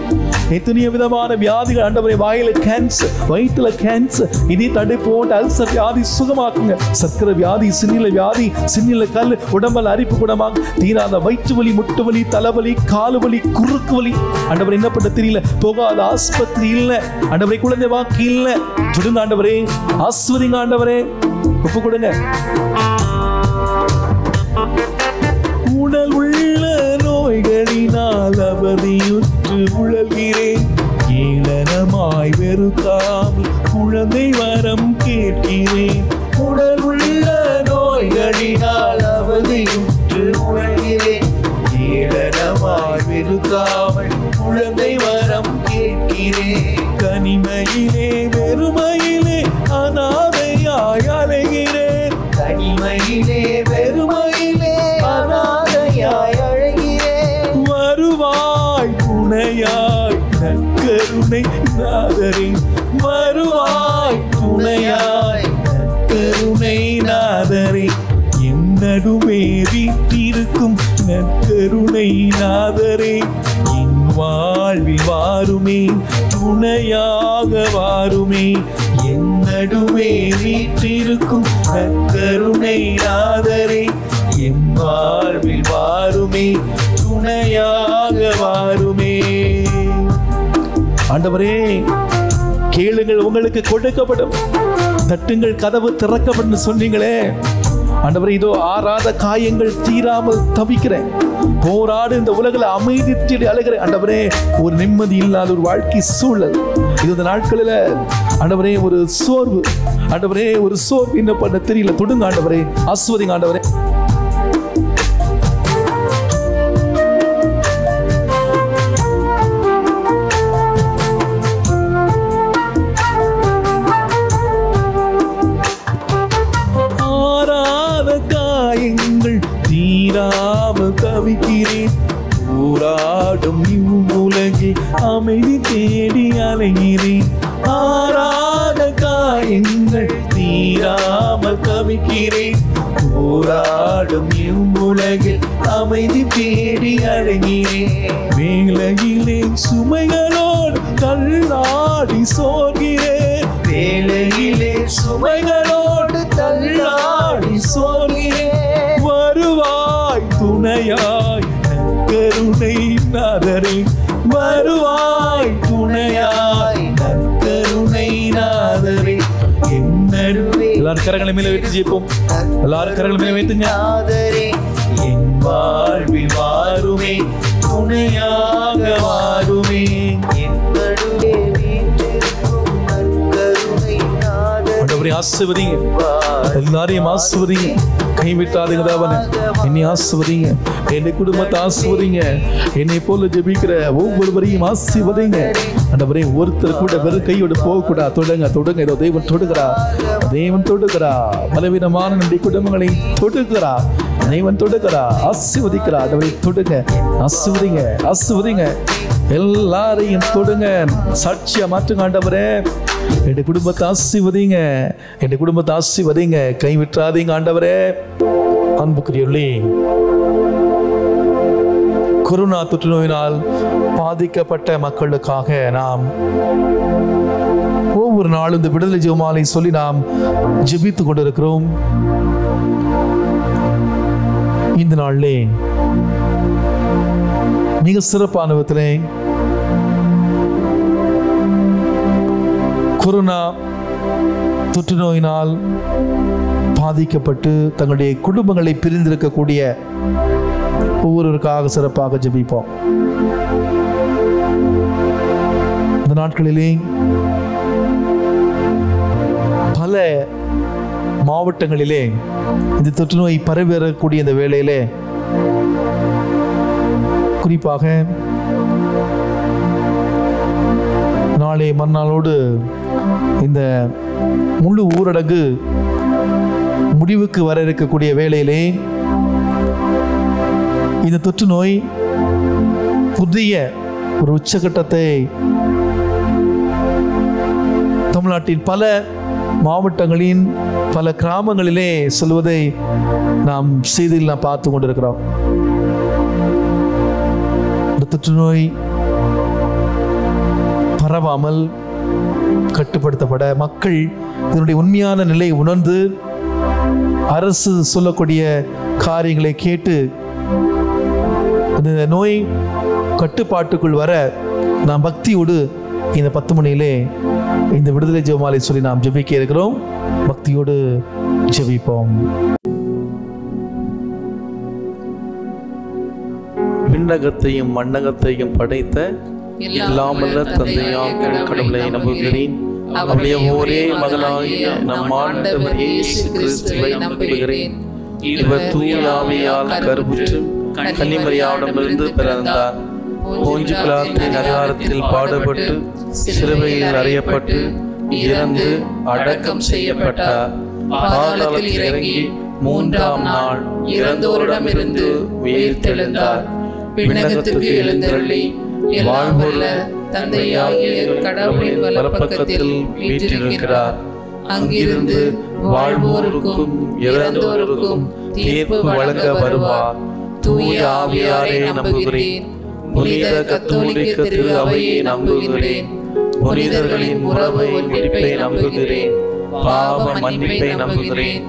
எத்தனையோ விதமான வியாதிகள் ஆண்டவரே, வாயில கேன்சர், வயிற்றுல கேன்சர், இதே தடுப்போட்டு அல்சர் வியாதி சுகமாக்குங்க. சர்க்கரை வியாதி, சின்னில வியாதி, சின்னில கல், உடம்பல் அரிப்பு குணமாங்க. தீராத வயிற்று வலி, முட்டு வலி, தலைவலி, காலு வலி, குறுக்கு வலி, ஆண்டவரே என்ன பண்ண தெரியல, போகாத ஆஸ்பத்திரி இல்ல ஆண்டவரே, குழந்தை வாக்கு இல்ல. சுடுங்க ஆண்டவரே, ஆஸ்வதிங்க ஆண்டவரே, ஒப்பு கொடுங்க. உடல் உள்ள நோய்களினால் அவதியுற்று உழல்கிறேன். ஏளனமாய் வெறுக்காமல் குழந்தை வரம் கேட்கிறேன். உடல் உள்ள நோய்களினால் அவதியுற்று உழல்கிறேன். ஏளனமாய் வெறுக்காமல் குழந்தை வரம் கேட்கிறேன். கனிமையிலே வெறுமையிலே அனாதையாய் அலைகிறேன். தனிமையிலே வெறுமையிலே அனாதை கருணை நாதரே வருவாய் துணையாய் கருணை நாதரே என் நடுவே வீற்றிருக்கும் நற்கருணை நாதரே என் வாழ்வில் வாருமே துணையாக வாருமே என் நடுவே வீற்றிருக்கும் நற்கருணை நாதரே என் வாழ்வில் வாருமே துணையாக வாருமே. ஆண்டவரே கேளுங்கள் உங்களுக்கு கொடுக்கப்படும், தட்டுங்கள் கதவு திறக்கப்படும் சொன்னீங்களே. ஆண்டவரே இதோ ஆறாத காயங்கள் தீராமல் தவிக்கிறேன், போராடு இந்த உலகில் அமைதி தேடி அழுகிறேன். ஆண்டவரே ஒரு நிம்மதி இல்லாத ஒரு வாழ்க்கை சூழல் இது இந்த நாட்களில் ஆண்டவரே ஒரு சோர்வு, ஆண்டவரே ஒரு சோர்வு என்ன பண்ண தெரியல. தொடுங்க ஆண்டவரே, ஆசீர்வதிங்க ஆண்டவரே. தவிக்கிறேன் போராடும் இவ்வுலகில் அமைதி தேடி அலைகிறேன். ஆறாத காயங்கள் தீராமல் தவிக்கிறேன் போராடும் இவ்வுலகில் அமைதி தேடி அலைகிறேன். வேலையிலே சுமைகளோடு தள்ளாடி சோர்கிறேன், வேலையிலே சுமைகளோடு தள்ளாடி சோர்கிறேன். வருவாய் துணையாய் கருணை நாதரே வருவாய் துணையாய் கருணை நாதரே என் நடுவே. எல்லாரும் கரங்களை மேல வைத்து ஜெபிப்போம். எல்லாரும் கரங்களை மேல வைத்துங்க. என் வாழ்வில் வாருமே துணையாக வாருமே என் நடுவே வீற்றிருக்கும் நற்கருணை நாதரே. ஆண்டவரே ஆசீர்வதிங்க, எல்லாரையும் ஆசீர்வதிங்க, கைவிட்டாதீங்க தேவனே. என்னை ஆசீர்வதிங்க, என்னை குடும்பத்தை ஆசீர்வதிங்க, என்னை போல ஜெபிக்கிற ஒவ்வொருவரையும் ஆசீர்வதிங்க. ஆண்டவரே ஒருத்தர் கூட வெறும் கையோடு போகக்கூடாது. தொடுங்க தொடுங்க, இதோ தேவன் தொடுகிறா, தேவன் தொடுகிறா, பலவீனமான நம்முடைய குடும்பங்களை தொடுகிறா, தேவன் தொடுகிறா, ஆசீர்வதிக்கிறா. ஆண்டவரே தொடுங்க, ஆசீர்வதிங்க, ஆசீர்வதிங்க, எல்லாரையும் தொடுங்க, சாட்சியா மாற்றுங்க. ஆண்டவரே என் குடும்பத்தை ஆசீர்வதிங்க, என் குடும்பத்தை ஆசீர்வதிங்க, கைவிட்டாதீங்க ஆண்டவரே. அன்புக்குரியவர்களே, கொரோனா தொற்று நோயினால் பாதிக்கப்பட்ட மக்களுக்காக நாம் ஒவ்வொரு நாளும் இந்த விடுதலை ஜெபமாலை சொல்லி நாம் ஜெபித்துக் கொண்டிருக்கிறோம். இந்த நாளிலே மிக சிறப்பான விதத்திலே கொரோனா தொற்று நோயினால் பாதிக்கப்பட்டு தங்களுடைய குடும்பங்களை பிரிந்திருக்கக்கூடிய ஒவ்வொருவருக்காக சிறப்பாக ஜெபிப்போம். இந்த நாட்களிலே பல மாவட்டங்களிலே இந்த தொற்று நோய் பரவிறக்கூடிய இந்த வேளையிலே குறிப்பாக நாளை மறுநாளோடு இந்த முழு ஊரடங்கு முடிவுக்கு வர இருக்கக்கூடிய வேளையிலே இந்த தொற்று நோய் புதிய ஒரு உச்சகட்டத்தை தமிழ்நாட்டின் பல மாவட்டங்களின் பல கிராமங்களிலே செல்வதை நாம் செய்தியில் நாம் பார்த்து கொண்டிருக்கிறோம். இந்த தொற்று நோய் பரவாமல் கட்டுப்படுத்தப்பட மக்கள் இதனுடைய உண்மையான நிலை உணர்ந்து அரசு சொல்லக்கூடிய காரியங்களை கேட்டு இந்த நோய் கட்டுப்பாட்டுக்குள் வர நாம் பக்தியோடு இந்த 10 மணியிலே இந்த விடுதலை ஜெபமாலை சொல்லி நாம் ஜெபிக்க இருக்கிறோம். பக்தியோடு ஜெபிப்போம். விண்ணகத்தையும் மண்ணகத்தையும் படைத்த எல்லாம் வல்ல தந்தையாக கடவுளை நம்புகிறேன். அவருடைய ஒரே மகனாகிய நம் ஆண்டவர் இயேசு கிறிஸ்துவை நம்புகிறேன். இவர் தூய ஆவியால் கருவுற்று கன்னிமரியாவிடமிருந்து பிறந்தார். போஞ்சு பிலாத்தின் அதிகாரத்தில் பாடுபட்டு சிலுவையில் அறையப்பட்டு இறந்து அடக்கம் செய்யப்பட்டார். பாதாளத்தில் இறங்கி 3ஆம் நாள் இறந்தோரிடமிருந்து உயிர்த்தெழுந்தார். விண்ணகத்திற்கு எழுந்தருளி வாழ்வுள்ள தந்தையாகிய கடவுளின் வலப்பக்கத்தில் வீற்றிருக்கிறார். அங்கிருந்து வாழ்வோருக்கும் இறந்தோருக்கும் தீர்ப்பு வழங்க வருவார். தூய ஆவியாரை நம்புகிறேன். புனித கத்தோலிக்க திரு அவையை நம்புகிறேன். புனிதர்களின் உறவு ஒன்றிப்பை நம்புகிறேன். பாவ மன்னிப்பை நம்புகிறேன்.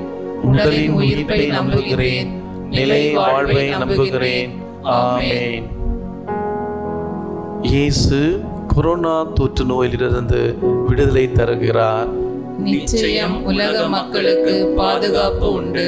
உடலின் உயிர்ப்பை நம்புகிறேன். நிலை வாழ்வை நம்புகிறேன். ஆமென். இயேசு கொரோனா தொற்று நோயிலிருந்து விடுதலை தருகிறார். நிச்சயம் உலக மக்களுக்கு பாதுகாப்பு உண்டு.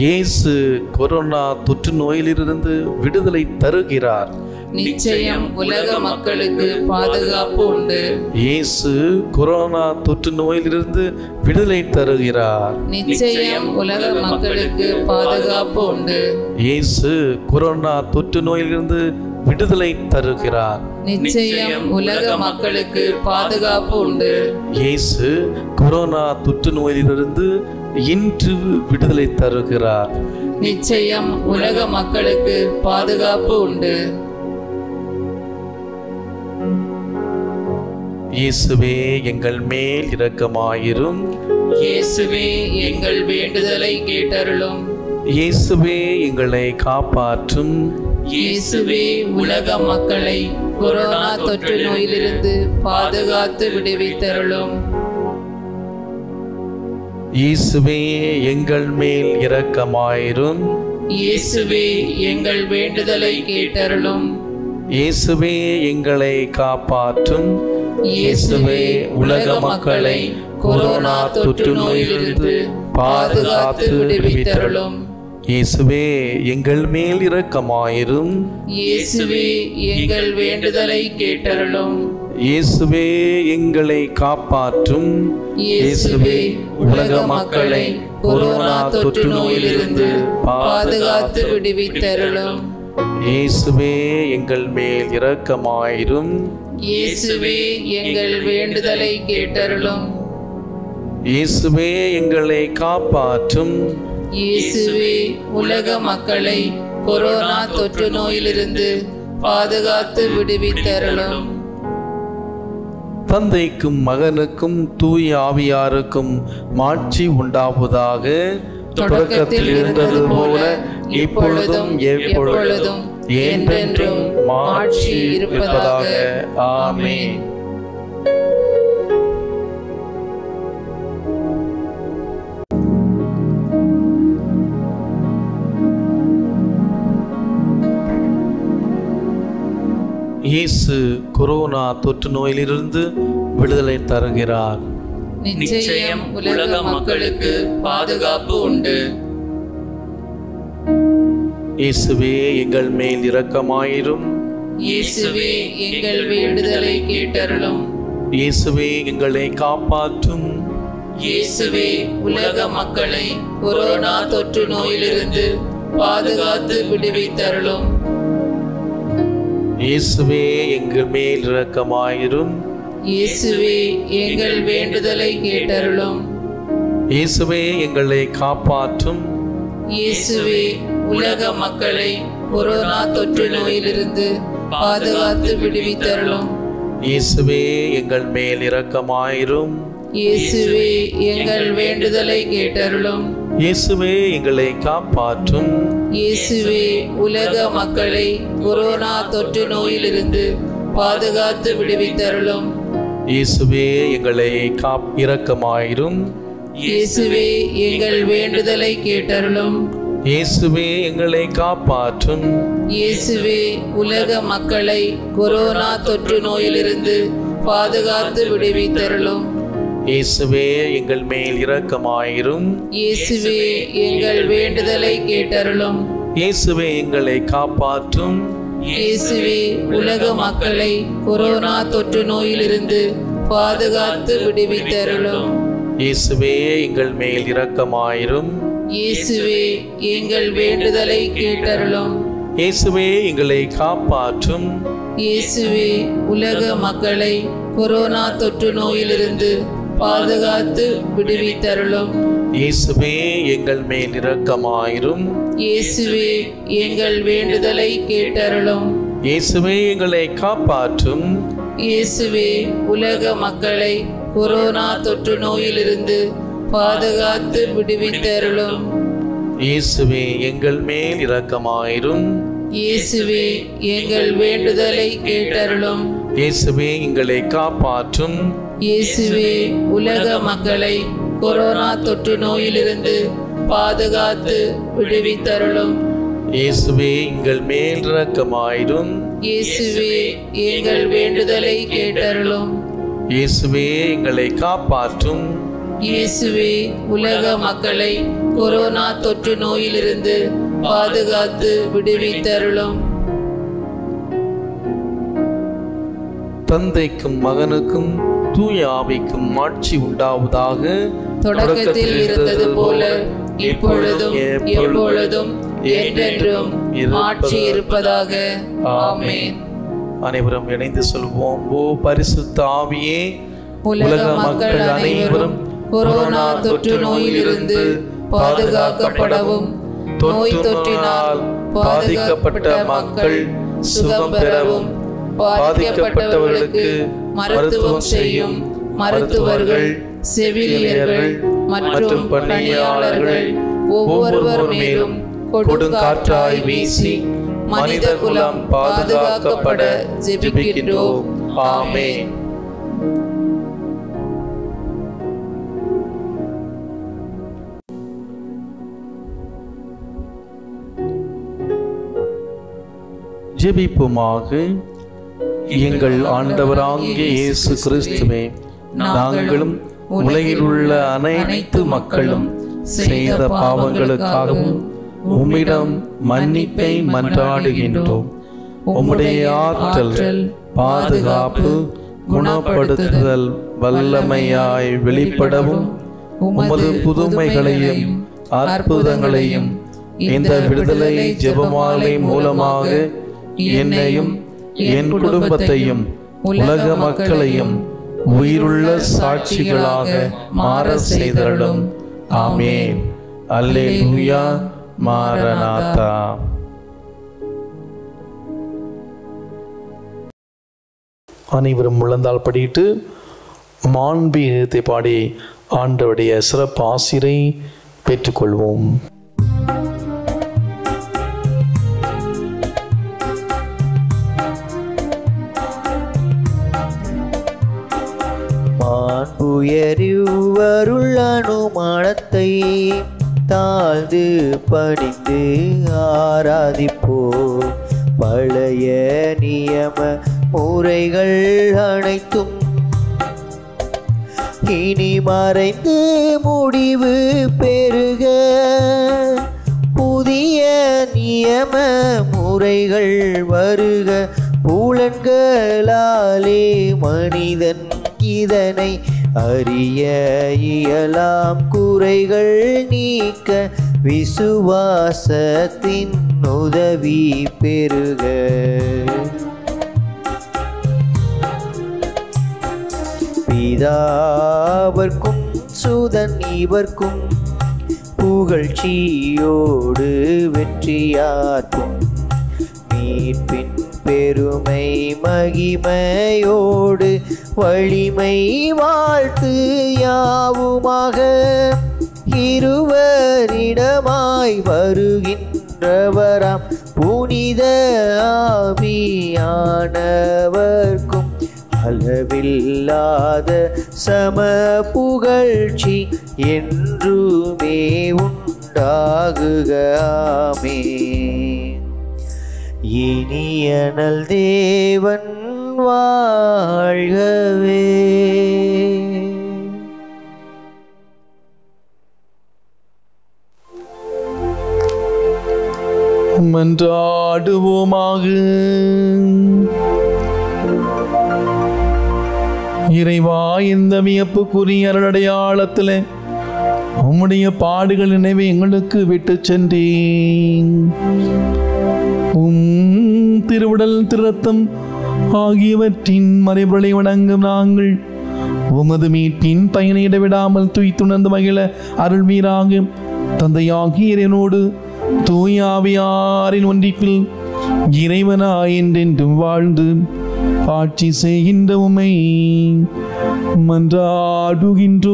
இயேசு கொரோனா தொற்று நோயிலிருந்து விடுதலை தருகிறார். நிச்சயம் உலக மக்களுக்கு பாதுகாப்பு உண்டு. இயேசு கொரோனா தொற்று நோயிலிருந்து விடுதலை தருகிறார். நிச்சயம் உலக மக்களுக்கு பாதுகாப்பு உண்டு. இயேசு கொரோனா தொற்று நோயிலிருந்து விடுதலை தருகிறார். நிச்சயம் உலக மக்களுக்கு பாதுகாப்பு உண்டு. இயேசு கொரோனா தொற்று நோயிலிருந்து இன்று விடுதலை தருகிறார். நிச்சயம் உலக மக்களுக்கு பாதுகாப்பு உண்டு. இயேசுவே எங்கள் மேல் இரக்கமாயிரும். இயேசுவே எங்கள் வேண்டுதலை கேட்டருளும். இயேசுவே எங்களை காப்பாற்றும். இயேசுவே உலக மக்களை கொரோனா தொற்று நோயிலிருந்து பாதுகாத்து விடுவித்தருளும். இயேசுவே எங்கள் மேல் இரக்கமாயிரும். இயேசுவே எங்கள் வேண்டுதலை கேட்டருளும். இயேசுவே எங்களை காப்பாற்றும். இயேசுவே உலக மக்களை கொரோனா தொற்று நோயிலிருந்து பாதுகாத்து விடுவித்தருளும். இயேசுவே எங்கள் மேல் இரக்கமாயிரும். இயேசுவே எங்கள் வேண்டுதலை கேட்டருளும். இயேசுவே எங்களை காப்பாற்றும். இயேசுவே உலக மக்களை கொரோனா தொற்று நோயிலிருந்து பாதுகாத்து விடுவித்தருளும். இயேசுவே எங்கள் மேல் இரக்கமாயிரும். இயேசுவே எங்கள் வேண்டுதலை கேட்டருளும். இயேசுவே எங்களை காப்பாற்றும். இயேசுவே உலக மக்களை கொரோனா தொற்று நோயிலிருந்து பாதுகாத்து விடுவித்தருளும். தந்தைக்கும் மகனுக்கும் தூய ஆவியாருக்கும் மாட்சி உண்டாவதாக. தொடக்கத்தில் இருந்தது போல இப்பொழுதும் எப்பொழுதும் என்றென்றும் மாட்சி இருப்பதாக. ஆமென். இயேசு கொரோனா தொற்று நோயிலிருந்து விடுதலை தருகிறார். நிச்சயம் உலக மக்களுக்கு பாதுகாப்பு உண்டு. இயேசுவே எங்கள் மேல் இரக்கமாயிரும். இயேசுவே எங்கள் வேண்டுதலை கேட்டருளும். இயேசுவே எங்களை காப்பாற்றும். இயேசுவே உலக மக்களை கொரோனா தொற்று நோயிலிருந்து பாதுகாத்து விடுவித்தருளும். இயேசுவே எங்கள் மேல் இரக்கமாயிரும். இயேசுவே எங்கள் வேண்டுதலை கேட்டருளும். இயேசுவே எங்களை காப்பாற்றும். இயேசுவே உலக மக்களை கொரோனா தொற்று நோயிலிருந்து பாதுகாத்து விடுவித்தருளும். இயேசுவே எங்கள் மேல் இரக்கமாயிரும். இயேசுவே எங்கள் வேண்டுதலை கேட்டருளும். இயேசுவே எங்களை காப்பாற்றும். இயேசுவே உலக மக்களை கொரோனா தொற்று நோயிலிருந்து பாதுகாத்து விடுவித்தருளும். இயேசுவே எங்களை இரக்கமாயிரும். இயேசுவே எங்கள் வேண்டுதலை கேட்டருளும். இயேசுவே எங்களை காப்பாற்றும். இயேசுவே உலக மக்களை கொரோனா தொற்று நோயிலிருந்து பாதுகாத்து விடுவித்தருளும். இயேசுவே எங்கள் மேல் இரக்கமாயிரும். இயேசுவே எங்கள் வேண்டுதலை கேட்டருளும். இயேசுவே எங்களை காப்பாற்றும். இயேசுவே உலக மக்களை கொரோனா தொற்று நோயிலிருந்து பாதுகாத்து விடுவித்தருளும். இயேசுவே எங்கள் மேல் இரக்கமாயிரும். இயேசுவே எங்கள் வேண்டுதலை கேட்டருளும். இயேசுவே எங்களை காப்பாற்றும். இயேசுவே உலக மக்களை கொரோனா தொற்று நோயிலிருந்து பாதுகாத்து விடுவித்தருளும். இயேசுவே எங்கள் மேல் இரக்கமாயிரும். இயேசுவே எங்கள் வேண்டுதலை கேட்டருளும். இயேசுவே எங்களை காப்பாற்றும். இயேசுவே உலக மக்களை கொரோனா தொற்று நோயிலிருந்து பாதுகாத்து விடுவித்தருளும். இயேசுவே எங்கள் மேல் இரக்கமாயிரும். இயேசுவே எங்கள் வேண்டுதலை கேட்டருளும். இயேசுவே எங்களை காப்பாற்றும். இயேசுவே உலக மக்களை கொரோனா தொற்று நோயிலிருந்து பாதுகாத்து விடுவித்தருளும். இயேசுவே எங்கள் மேல் இரக்கமாயிரும். இயேசுவே எங்கள் வேண்டுதலை கேட்டருளும். இயேசுவே எங்களை காப்பாற்றும். இயேசுவே உலக மக்களை கொரோனா தொற்று நோயிலிருந்து பாதுகாத்து விடுவித்தருளும். தந்தைக்கும் மகனுக்கும் தூய ஆவிக்கும் ஆட்சி உண்டாவதாக. தொடக்கத்தில் இருந்தது போல இப்பொழுதும் எப்பொழுதும் என்றென்றும் ஆட்சி இருப்பதாக. ஆமென். அனைவரும் இணைந்து சொல்வோம். ஓ பரிசுத்த ஆவியே, உலக மக்கள் அனைவரும் கொரோனா தொற்று நோயிலிருந்து பாதுகாக்கப்படவும், நோய் தொற்றினால் பாதிக்கப்பட்ட மக்கள் சுகம் பெறவும், பாதிக்கப்பட்டவர்களுக்கு மருத்துவம் செய்யும் மருத்துவர்கள், செவிலியர்கள் மற்றும் பணியாளர்கள் ஒவ்வொருவர் மேலும் கொடுங்காற்றாய் வீசி மனித குலம் பாதுகாக்கப்பட ஜெபிக்கின்றோம். ஆமென். ஜெபிப்புமாக. எங்கள் ஆண்டவராகிய இயேசு கிறிஸ்துவே, நாங்களும் உலகில் உள்ள அனைத்து மக்களும் செய்த பாவங்களுக்காகவும் உம்மிடம் மன்னிப்பை மன்றாடுகின்றோம். உம்முடைய ஆற்றல், பாதுகாப்பு, குணப்படுத்துதல் வல்லமையாய் வெளிப்படவும், உமது புதுமைகளையும் அற்புதங்களையும் இந்த விடுதலை ஜெபமாலை மூலமாக என்னையும் என் குடும்பத்தையும் உலக மக்களையும் உயிருள்ள சாட்சிகளாக மாற செய்தருளும். ஆமென். அல்லேலூயா. மாரநாதா. அனைவரும் முழந்தால் படிட்டு மாண்பீகத்தை பாடி ஆண்டவருடைய சிறப்பு ஆசிரை பெற்றுக்கொள்வோம். உயர்வருள் அனுமானத்தை தாழ்ந்து பணிந்து ஆராதிப்போம். பழைய நியம முறைகள் அனைத்தும் இனி மறைந்து முடிவு பெறுக. புதிய நியம முறைகள் வருக. புலன்களாலே மனிதன் இதனை அறிய இயலாம். குறைகள் நீக்க விசுவாசத்தின் உதவி பெறுக. பிதாவர்க்கும் சுதன் இவர்க்கும் புகழ்ச்சியோடு வெற்றியாற்றும். மீட்பின் பெருமை மகிமையோடு வலிமை வாழ்த்து யாவுமாக. இருவரிடமாய் வருகின்றவராம் புனித ஆவியானவர்க்கும் அளவில்லாத சம புகழ்ச்சி என்றுமே உண்டாகுக. ஆமென். இனியனல் தேவன் வாழ்கவே. மன்றாடுவோமாக. இறைவா, இந்த வியப்புக்குரிய அருளடையாளத்தில் உம்முடைய பாடுகள் நினைவை எங்களுக்கு விட்டு சென்றேன். திருவுடல் திருரத்தம் ஆகியவற்றின் மறைபொருளை வணங்கும் நாங்கள் உமது மீட்பின் பயனை இடைவிடாமல் துய்த்துணர்ந்து மகிழ அருள்வீராக. தந்தையாகிய இறைவனோடு தூய ஆவியாரின் ஒன்றிப்பில் இறைவனாய் என்றென்றும் வாழ்ந்து ஆட்சி செய்கின்ற உம்மை மன்றாடுகின்றோம்.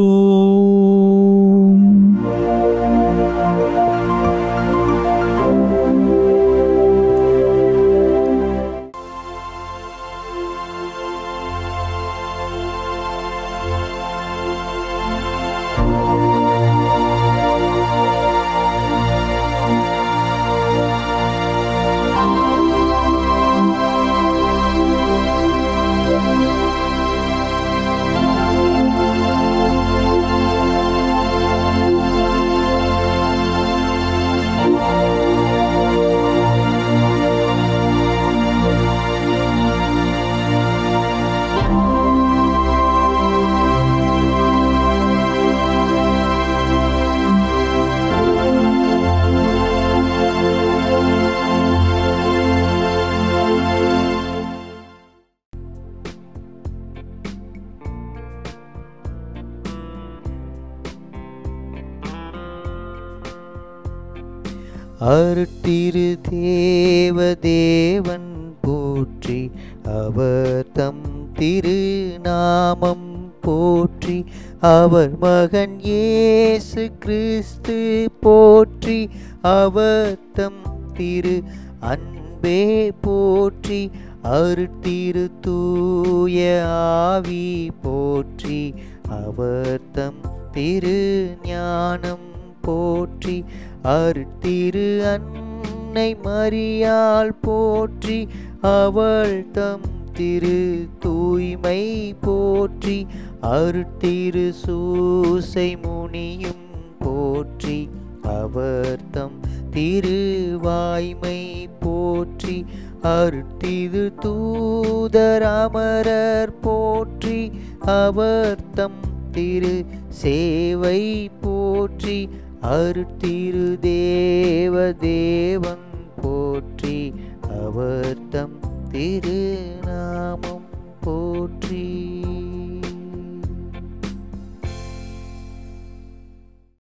அருட்திரு தேவதேவன் போற்றி, அவர் தம் திருநாமம் போற்றி, அவர் மகன் இயேசு கிறிஸ்து போற்றி, அவர் தம் திரு அன்பே போற்றி, அருட்திரு தூய ஆவி போற்றி, அவர் தம் திரு ஞானம் போற்றி, அருட்திரு அன்னை மரியாள் போற்றி, அவள் தம் திரு தூய்மை போற்றி, அருட்திரு சூசை முனியும் போற்றி, அவர் தம் திரு வாய்மை போற்றி, அருட்திரு தூதர் அமரர் போற்றி, அவர் தம் திரு சேவை போற்றி, அருட்திரு தேவதேவன் போற்றி, அவர் தம் திருநாமம் போற்றி.